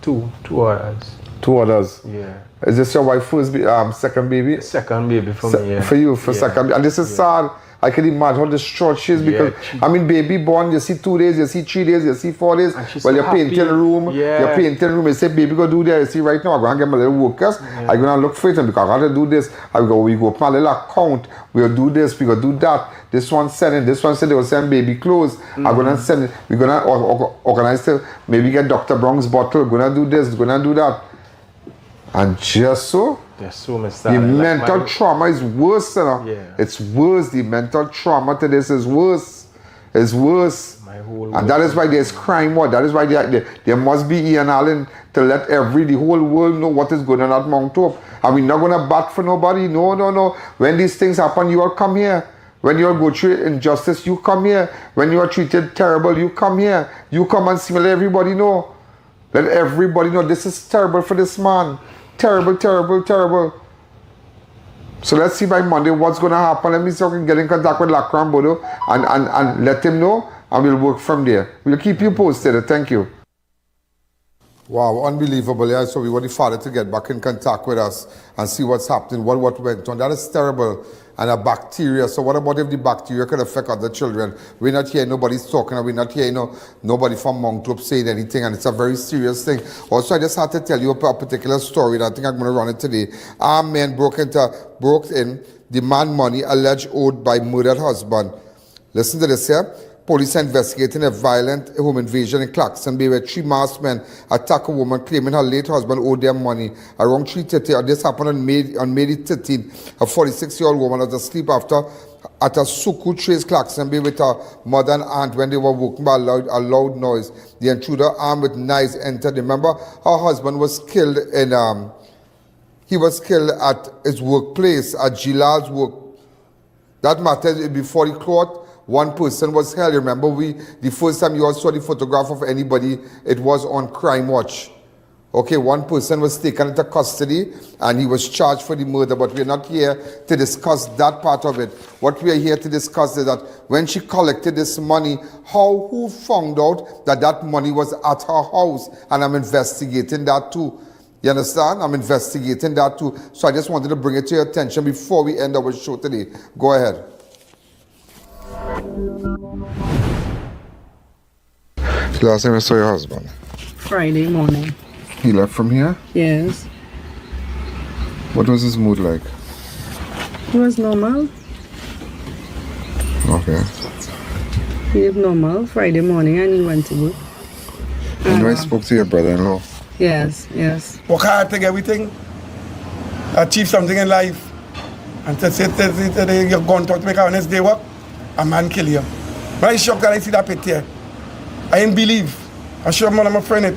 Two others. 2 others? Yeah. Is this your wife's second baby? Second baby for me, yeah. For you, second. And this is sad. I can imagine how distraught she is because, I mean, baby born, you see 2 days, you see 3 days, you see 4 days. Well, you're painting the room. You're painting the room. You say, baby, go do that. You see, right now, I'm going to get my little workers. I'm going to look for it because I got to do this. We go my little account. We'll do this. We go do that. This one sending. This one said they will send baby clothes. I'm going to send it. We're going to organize to maybe get Dr. Brown's bottle. We're going to do this. We're going to do that. And just so, the mental trauma is worse, you know. Yeah. It's worse. The mental trauma to this is worse. It's worse. And that is why there's crime. That is why there must be I.A.N to let the whole world know what is going on at Mount Hope. And we're not going to bat for nobody. No. When these things happen, you all come here. When you all go through injustice, you come here. When you are treated terrible, you come here. You come and see, let everybody know. Let everybody know this is terrible for this man. Terrible. So let's see by Monday what's going to happen. Let me see if I can get in contact with Lakram Bodo and let him know, and we'll work from there. We'll keep you posted. Thank you. Wow, unbelievable. Yeah, so we want the father to get back in contact with us and see what's happening, what went on. That is terrible. And a bacteria. So what about if the bacteria could affect other children? We're not hearing nobody's talking, and we're not hearing nobody from Mount Hope saying anything, and it's a very serious thing. Also, I just had to tell you a particular story, and I think I'm going to run it today. Armed men broke in, demand money alleged owed by murdered husband. Listen to this here. Police are investigating a violent home invasion in Clarkson Bay where 3 masked men attacked a woman claiming her late husband owed them money. Around 3:30, this happened on May 13th. A 46-year-old woman was asleep at a Suku Trace Clarkson Bay with her mother and aunt when they were woken by a loud noise. The intruder, armed with knives, entered. Remember, her husband was killed he was killed at his workplace, at Gilal's work. That matter before the court. 1 person was held. Remember, the first time you all saw the photograph of anybody, it was on Crime Watch. Okay, 1 person was taken into custody and he was charged for the murder, but we're not here to discuss that part of it. What we are here to discuss is that when she collected this money, who found out that money was at her house? And I'm investigating that too. You understand? I'm investigating that too. So I just wanted to bring it to your attention before we end our show today. Go ahead. Last time I saw your husband? Friday morning. He left from here? Yes. What was his mood like? It was normal. Okay. He lived normal Friday morning and he went to work. And I spoke to your brother-in-law? Yes. Work hard to get everything. Achieve something in life. And to say you're going to make an honest day work, a man kill you. But I shocked that I see that picture. I didn't believe. I showed my friend it.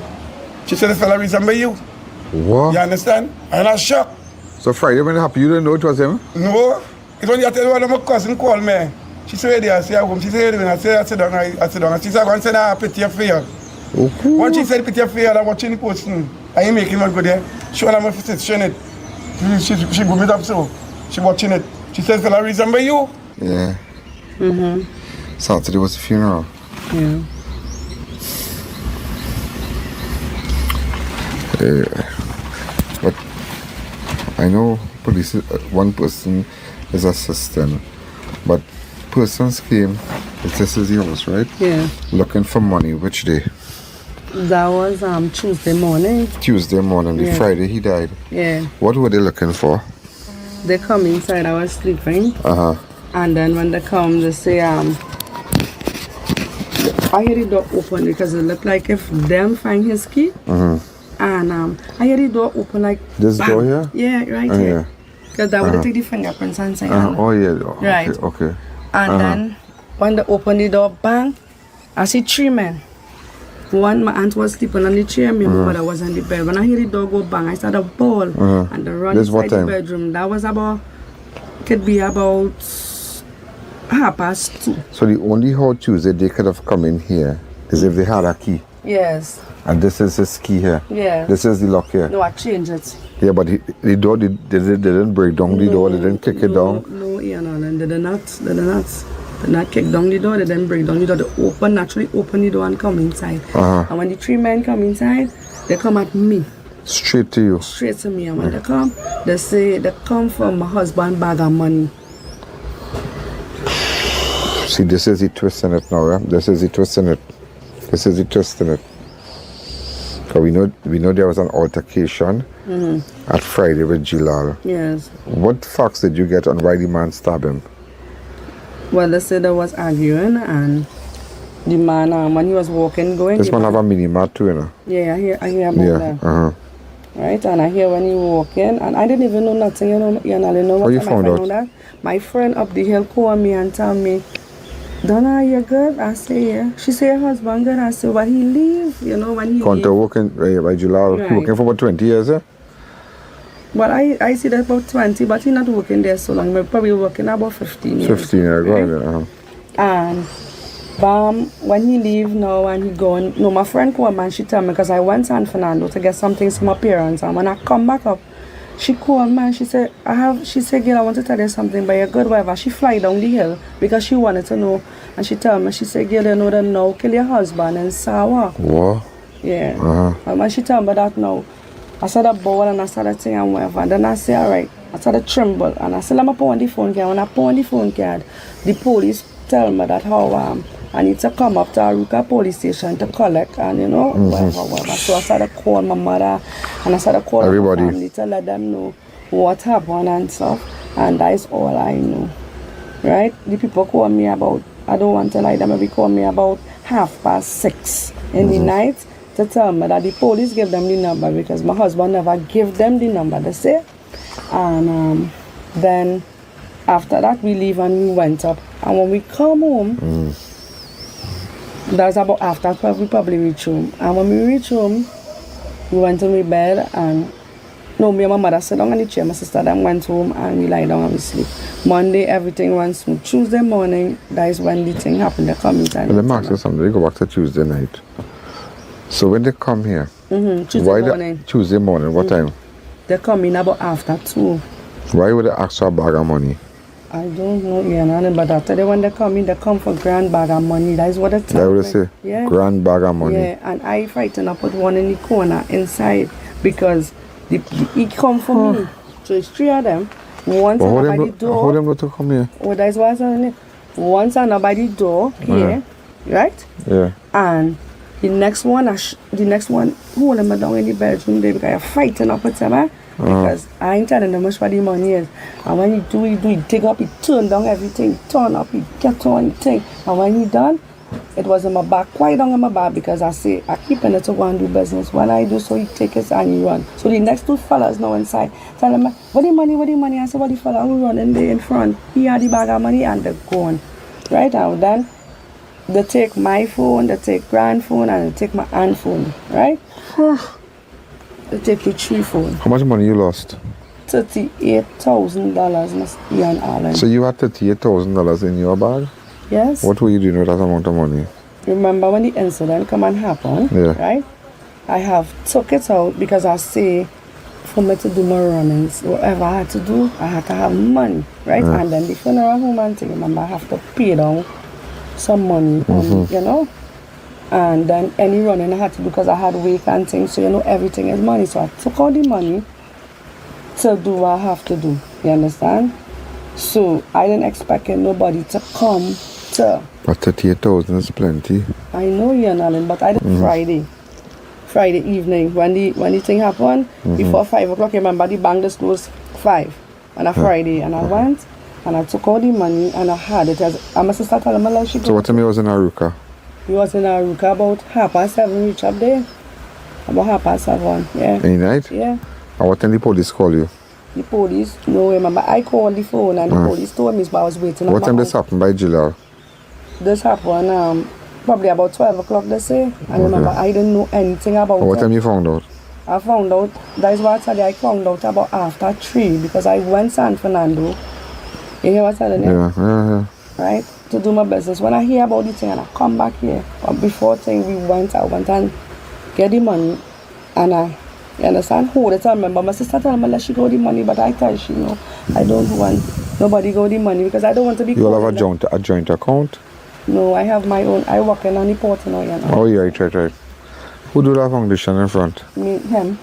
She said the fella resemble you. What? You understand? And I shocked. So Friday when it happened, you didn't know it was him? No. It's when you tell one of my cousin call me. She said, I say, home. She said, I sit down. And she said, I'm going to send her a picture for you. Okay. Once she said picture for you, I'm watching the post. I ain't making one go there. Show her my face, showing it. She go me up so. She watching it. She says, "Will I resemble you?" Yeah. Mm-hmm. Saturday was the funeral. Yeah. But I know police, one person is assisting, but persons came, this is the house, right? Yeah. Looking for money. Which day? That was Tuesday morning. Tuesday morning. The Yeah. Friday he died. Yeah. What were they looking for? They come inside, I was sleeping. Uh-huh. And then when they come, they say, I hear the door open because it looked like if them find his key. Mm-hmm. And I hear the door open like This bang. door here? Yeah, right here. Because that would take the fingerprints and say, Oh yeah. Okay, Right. okay. And then when they open the door, bang, I see 3 men. One, my aunt was sleeping on the chair, my mother was on the bed. When I hear the door go bang, I started to bawl and they run This what inside the time? bedroom. That was could be about 2:30. So the only how Tuesday they could have come in here is if they had a key. Yes. And this is his key here. Yeah. This is the lock here. No, I changed it. Yeah, but the door, they didn't break down the door, they didn't kick it down. No, I.A.N, they did not kick down the door, they didn't break down the door. They naturally open the door and come inside. And when the 3 men come inside, they come at me. Straight to you. Straight to me. And when they come, they say they come for my husband's bag of money. See, this is the twist in it now, yeah? This is the twist in it. This is the twist in it. Because we know there was an altercation at Friday with Gilal. Yes. What facts did you get on why the man stabbed him? Well, they said they was arguing and the man, when he was walking, going... This man have a mini-mart too, you know? Yeah, I hear about that. Right, and I hear when he walking, and I didn't even know nothing, you know, know what you time found I out? know that. My friend up the hill called me and tell me, Donna, you good? I say, yeah. She say, her husband good. I say, but he leave, you know, when he Counter leave. working by Gilal, Right. working for about 20 years, eh? Well, I see that about 20, but he not working there so long. Maybe probably working about 15 years. 15 years ago, right? And when he leave now and he gone, no, my friend called me and she tell me, because I went to San Fernando to get some things from my parents, and when I come back up, she called me and she said, girl, I want to tell you something, but you're good, whatever. She fly down the hill because she wanted to know, and she tell me, she said, girl, you know that now, kill your husband in Sawa. What? Yeah. And when she tell me that now, I started bowl and I started saying and whatever, and then I say, alright, I started tremble, and I said, let me put on the phone card. When I put on the phone card, the police tell me that how I need to come up to Aruka police station to collect and you know whatever. So I started calling my mother and I started calling everybody, my family to let them know what happened and stuff, and that is all I know. Right? The people call me about, I don't want to lie, them maybe call me about 6:30 in the night to tell me that the police gave them the number because my husband never gave them the number, they say. And then after that we leave and we went up, and when we come home, that was about after 12 we probably reach home, and when we reach home we went to my bed, and no, me and my mother sat down on the chair, my sister then went home and we lie down and we sleep. Monday everything went smooth. Tuesday morning, that is when the thing happened. They come inside. Let me ask you something. We go back to Tuesday night. So when they come here, Tuesday morning, what time? They come in about after 2. Why would they ask for a bag of money? I don't know, Ian, but after when they come in, they come for grand bag of money. That is what they tell That me. would say Yeah. grand bag of money. Yeah, and I frightened up put one in the corner inside because he come for me. So it's 3 of them. One But by the door. Hold them not to come here. Oh, that is what's on it. One stand by the door here, right? Yeah. And the next one, hold them down in the bedroom there because I'm fighting up with them, because I ain't telling them much for the money is. And when he take up, he turn down everything, turn up, he get on the thing. And when he done, it was in my back, quite down in my back, because I say, I keep in it to go and do business. When I do so, he take it and he run. So the next 2 fellas now inside, tell them, what the money? I said, what the fella who running there in front? He had the bag of money and they're gone. Right now, then, they take my phone, they take grand phone, and they take my aunt phone, right? They take the 3 phone. How much money you lost? $38,000, Miss Ian Allen. So you had $38,000 in your bag? Yes. What were you doing with that amount of money? Remember when the incident come and happen, right? I have took it out because I say for me to do my runnings, whatever I had to do, I had to have money, right? Yeah. And then the funeral home and thing, remember I have to pay down some money, you know? And then any running I had to do because I had wake and things, so you know everything is money. So I took all the money to do what I have to do, you understand? So I didn't expect nobody to come to. But 38,000 is plenty. I know you're not, but I did Friday evening when the thing happened before 5 o'clock. Remember the bank just closed 5 on a Friday, and I went and I took all the money and I had it as my sister told me like she. So what time you was in Aruka? He was in Aruka about 7:30. Reach up there about 7:30. Yeah. Any night? Yeah. And what time the police call you? The police? No, remember I called the phone and the police told me, but I was waiting. What time this happened by July? This happened probably about 12 o'clock, they say. And remember, I didn't know anything about What it. time you found out? I found out, that's what I tell you, I found out about after 3 because I went San Fernando. You hear what I'm telling you? Yeah. Right? To do my business. When I hear about the thing and I come back here, but before thing I went and get the money and you understand? Hold it. I remember my sister told me let she go the money, but I tell she no, I don't want nobody go the money because I don't want to be. You all have a joint account? No, I have my own. I work in on the port now, you know. Oh, yeah, right. Who do that foundation in front? Me, him.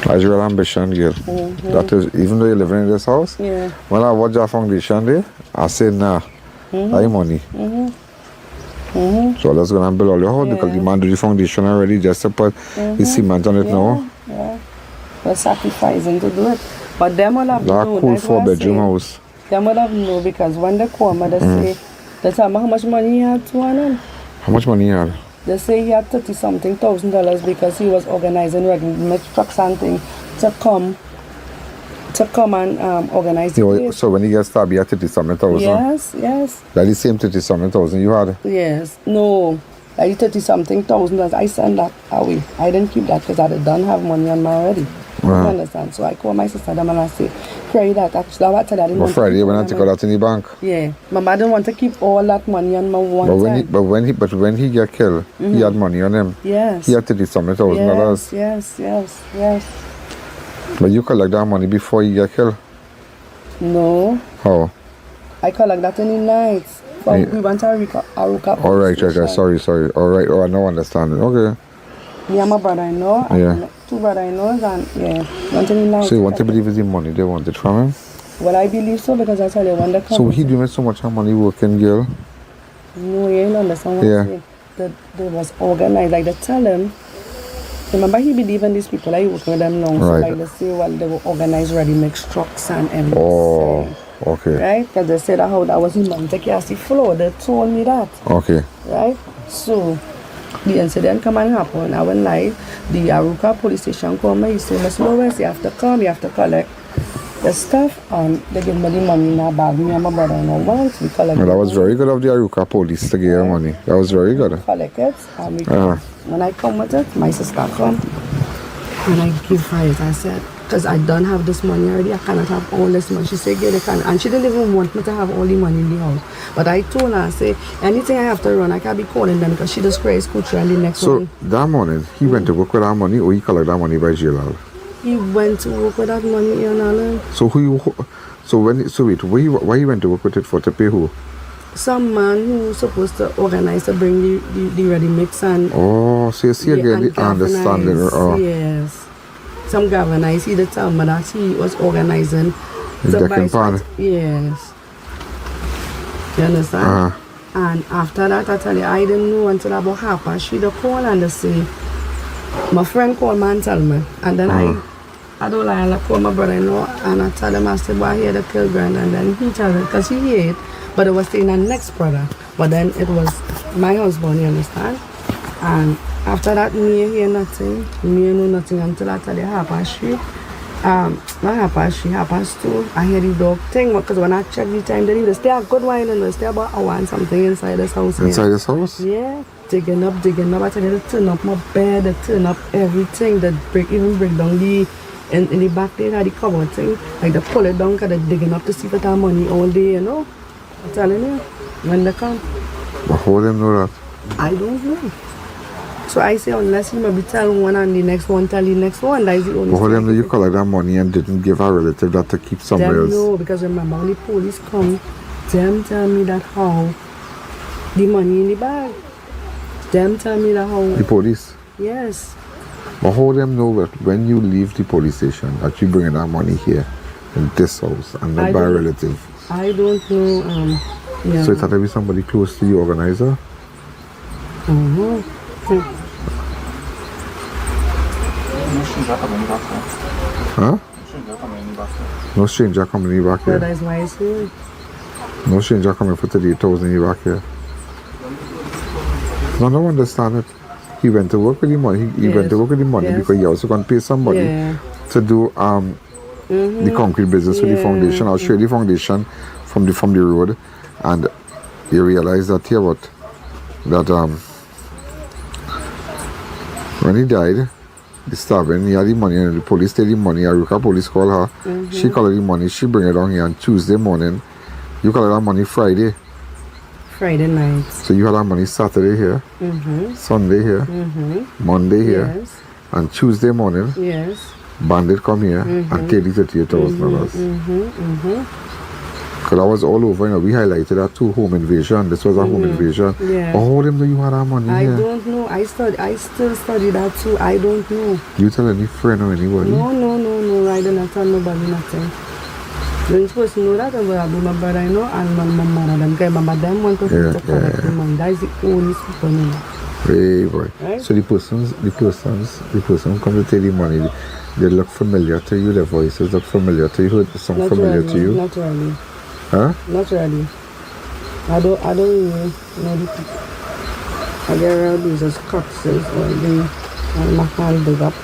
That's your ambition, girl. That is, even though you're living in this house, when I watch that foundation there, I say, nah, I money. So let's go and build all your house because the man do the foundation already just to put the cement on it now. Yeah. We're sacrificing to do it. But them will have that no. Cool 4-bedroom house. Them will have no because when they come, they say, they tell me how much money he had to him. How much money he had? They say he had $30-something thousand because he was organizing ready-made trucks and things to come and organize the place. So when he gets stabbed, he had $30-something thousand? Yes. That's the same $30-something thousand you had? Yes. No. Like $30-something thousand, I sent that away. I didn't keep that because I don't have money on me already. You understand? So I call my sister and I say, pray that actually I tell her I didn't want Friday when I take all that in the bank? Yeah. Mama didn't want to keep all that money on my one time. But when he got killed, he had money on him. Yes. He had $30-something thousand. Yes. But you collect that money before he got killed? No. How? I collect that in the nights. We went to Aruka. All right. Sorry. All right. Oh, I now understand it. Okay. Me and my brother-in-law. Yeah. 2 brother-in-laws and went in the night. So you want to believe it's the money they wanted from him? Well, I believe so because I tell you when they come. So he doing so much money working, girl? No, you ain't understand what I'm saying. They was organized. Like they tell him, remember he believe in these people, like he working with them long. So like they say, well, they were organized ready-mix trucks and everything. Oh, okay. Right? Because they said how that was him man take care of the floor. They told me that. Okay. Right? So the incident come and happen. I went live. The Aruka police station come and he said, Miss Lois, you have to come, you have to collect the stuff. And they give me the money in a bag. Me and my brother-in-law once we collect. Well, that was very good of the Aruka police to give you money. That was very good. Collect it. And we when I come with it, my sister come and I give her it. I said, because I don't have this money already, I cannot have all this money. She said, yeah, they can. And she didn't even want me to have all the money in the house. But I told her, I say, anything I have to run, I can't be calling them because she just crazy scooter and the next one. So that morning, he went to work with that money or he collected that money by jail? He went to work with that money, you know. Why he went to work with it for? To pay who? Some man who was supposed to organize to bring the ready mix and. Oh, so you see again the understanding. Yes. Some galvanized, he did tell me that he was organizing. Yes. You understand? And after that, I tell you, I didn't know until about 3:30 the call and they say, my friend called me and tell me. And then I don't lie, I call my brother-in-law and I tell him, I said, well, I hear the kill grand. And then he told me, because he hear it, but it was saying the next brother. But then it was my husband, you understand? And after that, me hear nothing. Me know nothing until I tell you 3:30. Not 3:30, 2:30. I hear the dog thing because when I check the time, they stay a good while and they stay about an hour and something inside this house. Inside this house? Yeah. Digging up. I tell you, they turn up my bed, they turn up everything. They break down the in the back there, had the cover thing. Like they pull it down because they're digging up to see if they have money all day, you know. I'm telling you, when they come. But how them know that? I don't know. So I say unless you maybe tell one and the next one tell the next one, that is the only But how thing. them know you collect that money and didn't give a relative that to keep somewhere Them else? know, because remember when the police come, them tell me that how the money in the bag. Them tell me that how. The police? Yes. But how them know that when you leave the police station that you bring that money here in this house and not by a relative? I don't know. Yeah. So it had to be somebody close to the organizer? Huh? No stranger coming back So here. that's why I say. No stranger coming for 38,000 back here. No, I don't understand it. He went to work with the money. He went to work with the money because he also going to pay somebody to do the concrete business with the foundation. I'll show you the foundation from the road, and you realize that here what when he died, the stabbing, he had the money and the police take the money. Aruka police call her. She collect the money. She bring it down here on Tuesday morning. You collect that money Friday. Friday night. So you had that money Saturday here, Sunday here, Monday here, Yes. and Tuesday morning, Yes. bandit come here and take the $38,000. Because I was all over, we highlighted that too, home invasion. This was a home invasion. Yeah. But how them know you had that money I here? don't know. I still study that too. I don't know. You tell any friend or anybody? No. I don't tell nobody nothing. You're supposed to know that about my brother, and my mother. Them guys, mama, them want to collect the money. That is the only people know. Hey boy. Right? So the person who come to take the money, they look familiar to you, their voices look familiar to you, heard the song familiar to you? Not really. Huh? Not really. I don't really know the people. I get around these as cocktails all day, and my hand big up.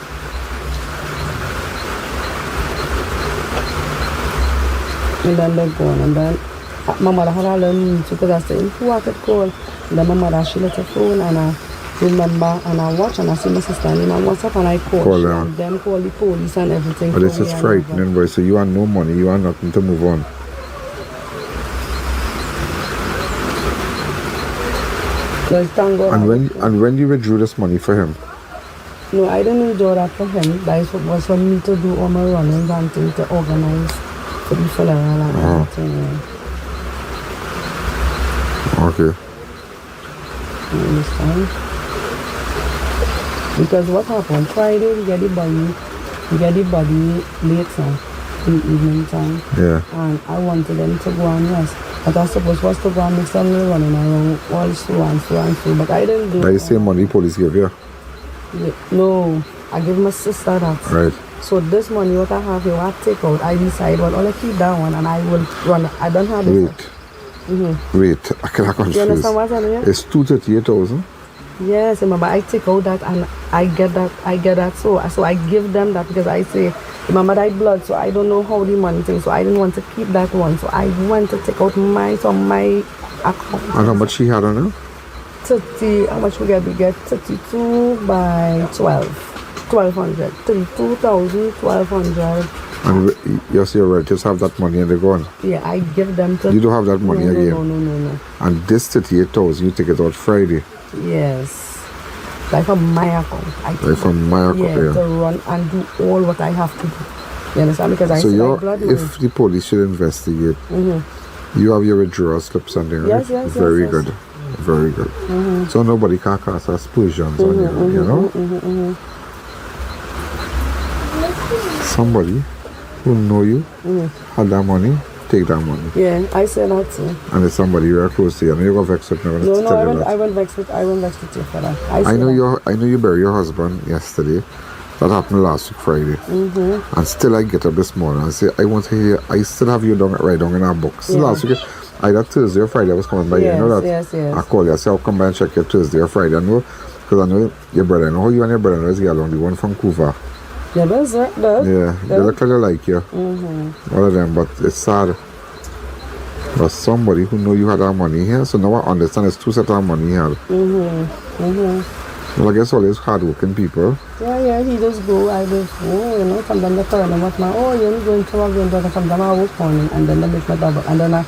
And then they're gone, and then my mother had a little meet because I said, who I could call? And then my mother, she let her phone, and I remember, and I watch, and I see my sister in my WhatsApp, and I call her, and then call the police and everything. But this is frightening, boy. So you have no money, you have nothing to move on. And when you withdrew this money for him? No, I didn't withdraw that for him. That was for me to do all my runnings and things to organize for the funeral and everything. Okay. You understand? Because what happened, Friday we get the body late now, in the evening time. Yeah. And I wanted them to go and rest. But I suppose was to go and make some running around all so and so. But I didn't do That is the same money police give you? No, I give my sister that. Right. So this money what I have here, I take out, I decide what I'll keep that one and I will run. I don't have it. Wait, I cannot confuse. You understand what I'm saying? It's 238,000. Yes, remember I take out that and I get that. So I give them that because I say, remember that blood, so I don't know how the money thing. So I didn't want to keep that one. So I want to take out mine from my account. And how much she had on her? 30, how much we get? We get 32 by 12. 1,200. 32,000, 1,200. And your relatives have that money and they're gone? Yeah, I give them to... You don't have that money again? No. And this 38,000, you take it out Friday? Yes. Like from my account. Like from my account, yeah. To run and do all what I have to do. You understand? Because I so blood if the police should investigate, you have your withdrawal slips and things, right? Yes. Very good. Very good. So nobody can cast aspersions on you, you know? Somebody who know you had that money, take that money. Yeah, I say that too. And it's somebody very close to you. I know you're gonna vex with me. I won't vex with you for that. I know you buried your husband yesterday. That happened last week Friday. And still I get up this morning and say, I want to hear, I still have you right down in our books. Yeah. Last week, either Thursday or Friday I was coming by. Yes, you know that? Yes. I call you, I say I'll come by and check you Thursday or Friday. I know, because I know your brother. I know how you and your brother is get along, the one from Cuba. Yeah, that's it. Yeah, they look like you. All of them, but it's sad. But somebody who know you had that money here, so now I understand it's two sets of money here. Well, I guess all these hard-working people. Yeah, he just go, I just go, you know, sometimes they tell them what my, you're going to work, sometimes I work morning, and then they make my double, and then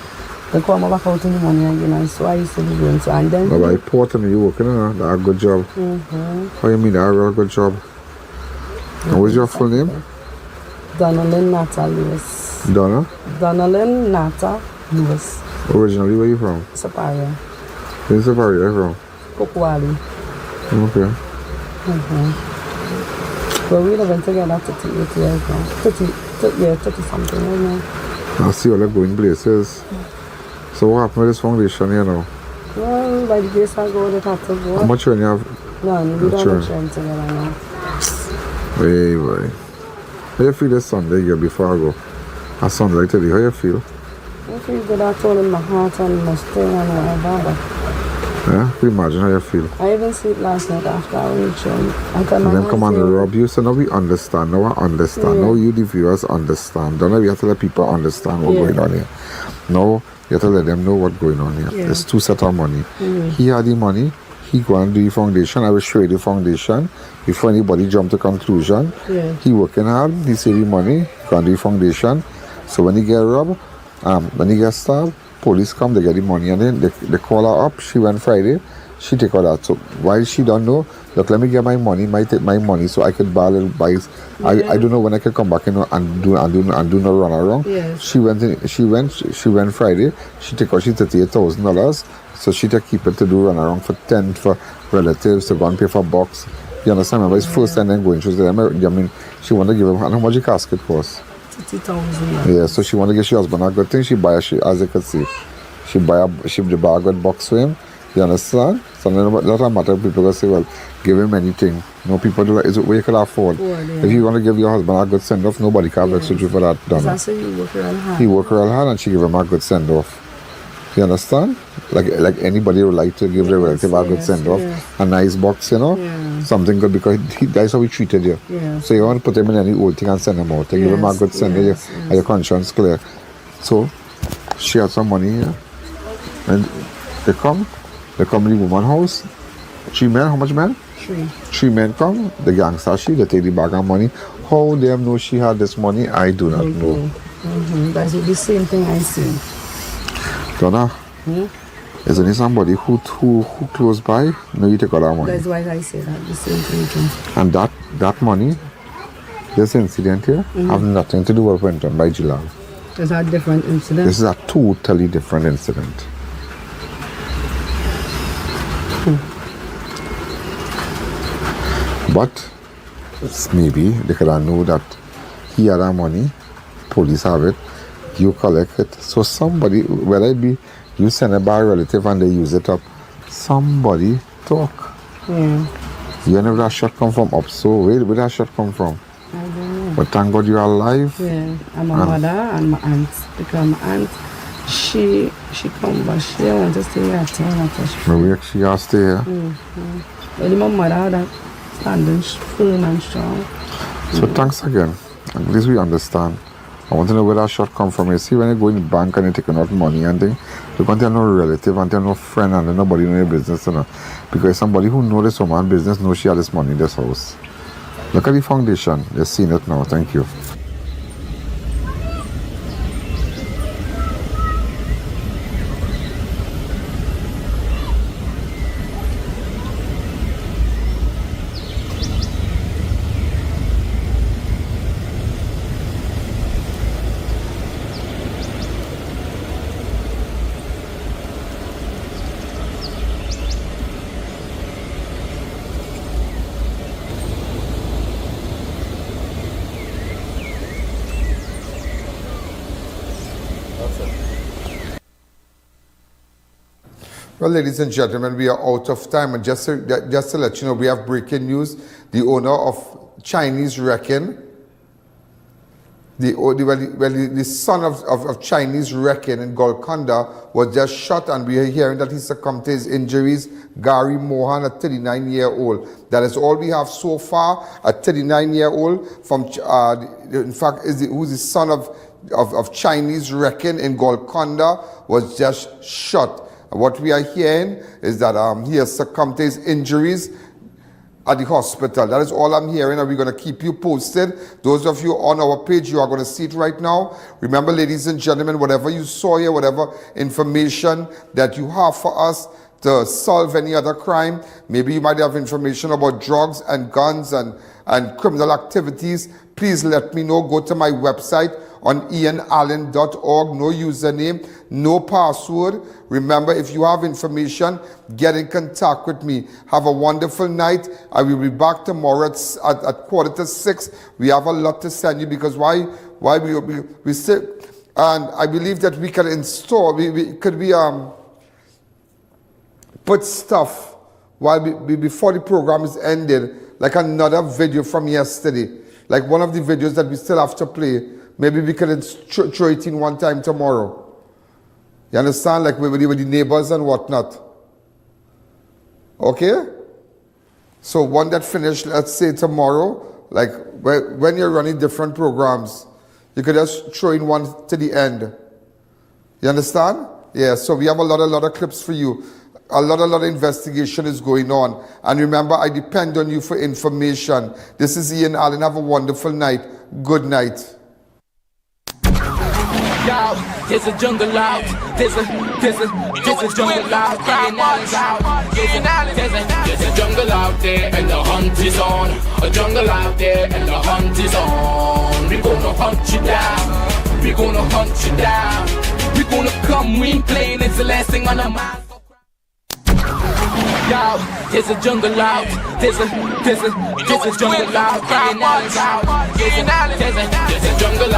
they come back out in the morning again, and so I used to be doing so, and then... Well, I important you working, that's a good job. How you mean that's a real good job? And what's your full name? Donnellan Nata Lewis. Donna? Donnellan Nata Lewis. Originally, where you from? Saparia. Where's Saparia from? Kokwali. Okay. But we have been together 38 years now. 30 something right now. I see all the going places. So what happened with this foundation here now? Well, by the grace of God, it had to go. How much rent you have? None, we don't have rent together now. Hey boy. How you feel this Sunday here before I go? A Sunday today, how you feel? I feel good. I told him my heart and my stain and whatever, but... Yeah, can you imagine how you feel? I even sleep last night after I reached home. And then come and rob you, so now we understand, now I understand, now you the viewers understand. Don't know, we have to let people understand what's going on here. Now, you have to let them know what's going on here. There's two sets of money. He had the money, he go and do the foundation, I will show you the foundation. Before anybody jump to conclusion, he working hard, he save the money, go and do the foundation. So when he get robbed, when he get stabbed, police come, they get the money, and then they call her up. She went Friday, she take all that. So while she don't know, look, let me get my money, take my money so I could buy a little bikes. I don't know when I can come back, you know, and do no run around. She went Friday, she take out $38,000, so she take keep it to do run around for 10 for relatives to go and pay for box. You understand? Remember, it's first time then going. She was there. I mean, she want to give him, and how much the casket cost? 30,000. Yeah, so she want to get her husband a good thing. She buy as you can see. She buy a good box for him. You understand? So not matter if people go say, well, give him anything. No, people do that. Is what you can afford. If you want to give your husband a good send off, nobody can vex with you for that. That's how you work real hard. He work real hard and she give him a good send off. You understand? Like anybody would like to give their relative a good send off. A nice box, you know? Something good because that's how he treated you. So you want to put him in any old thing and send him out. Give him a good send off and your conscience clear. So she had some money here. And they come in the woman's house. 3 men, how much men? 3. 3 men come, the gangster they take the bag of money. How them know she had this money, I do not know. That's the same thing I see. Donna, is there somebody who close by? No, you take all that money. That's why I say that, the same thing too. And that money, this incident here, have nothing to do with what went on by Gilal. It's a different incident. This is a totally different incident. But maybe they could have known that he had that money, police have it, you collect it. So somebody, whether it be you send it by a relative and they use it up, somebody talk. You know that shot come from up, so where that shot come from? I don't know. But thank God you are alive. I'm my mother and my aunt. Because my aunt, she come, but she don't want to stay here at home. Maybe she has to stay here. But my mother that standing firm and strong. So thanks again. At least we understand. I want to know where that shot come from. You see, when you go in the bank and you take out money and thing, you can't tell no relative and tell no friend and nobody know your business, you know. Because somebody who know this woman business knows she had this money in this house. Look at the foundation. They've seen it now. Thank you. Well, ladies and gentlemen, we are out of time. And just to let you know, we have breaking news. The owner of Chinese Wrecking, the son of Chinese Wrecking in Golconda was just shot, and we are hearing that he succumbed to his injuries. Gary Mohan, a 39-year-old. That is all we have so far. A 39-year-old from, in fact, who's the son of Chinese Wrecking in Golconda was just shot. What we are hearing is that he has succumbed to his injuries. at the hospital. That is all I'm hearing, and we're going to keep you posted. Those of you on our page, you are going to see it right now. Remember, ladies and gentlemen, whatever you saw here, whatever information that you have for us to solve any other crime, maybe you might have information about drugs and guns and criminal activities, please let me know. Go to my website on ianalleyne.org. No username, no password. Remember, if you have information, get in contact with me. Have a wonderful night. I will be back tomorrow at 5:45. We have a lot to send you, because why we sit, and I believe that we can install, we put stuff while before the program is ended, like another video from yesterday, like one of the videos that we still have to play. Maybe we can throw it in one time tomorrow. You understand? Like with the neighbors and whatnot. Okay? So one that finished, let's say tomorrow, like when you're running different programs, you could just throw in one to the end. You understand? Yeah, so we have a lot of clips for you. A lot of investigation is going on. And remember, I depend on you for information. This is Ian Allen. Have a wonderful night. Good night. There's a jungle out. There's a jungle out. There's a jungle out there and the hunt is on. A jungle out there and the hunt is on. We gonna hunt you down. We gonna hunt you down. We gonna come, we ain't playing. It's the last thing on our mind. There's a jungle out. There's a jungle out. There's a jungle out.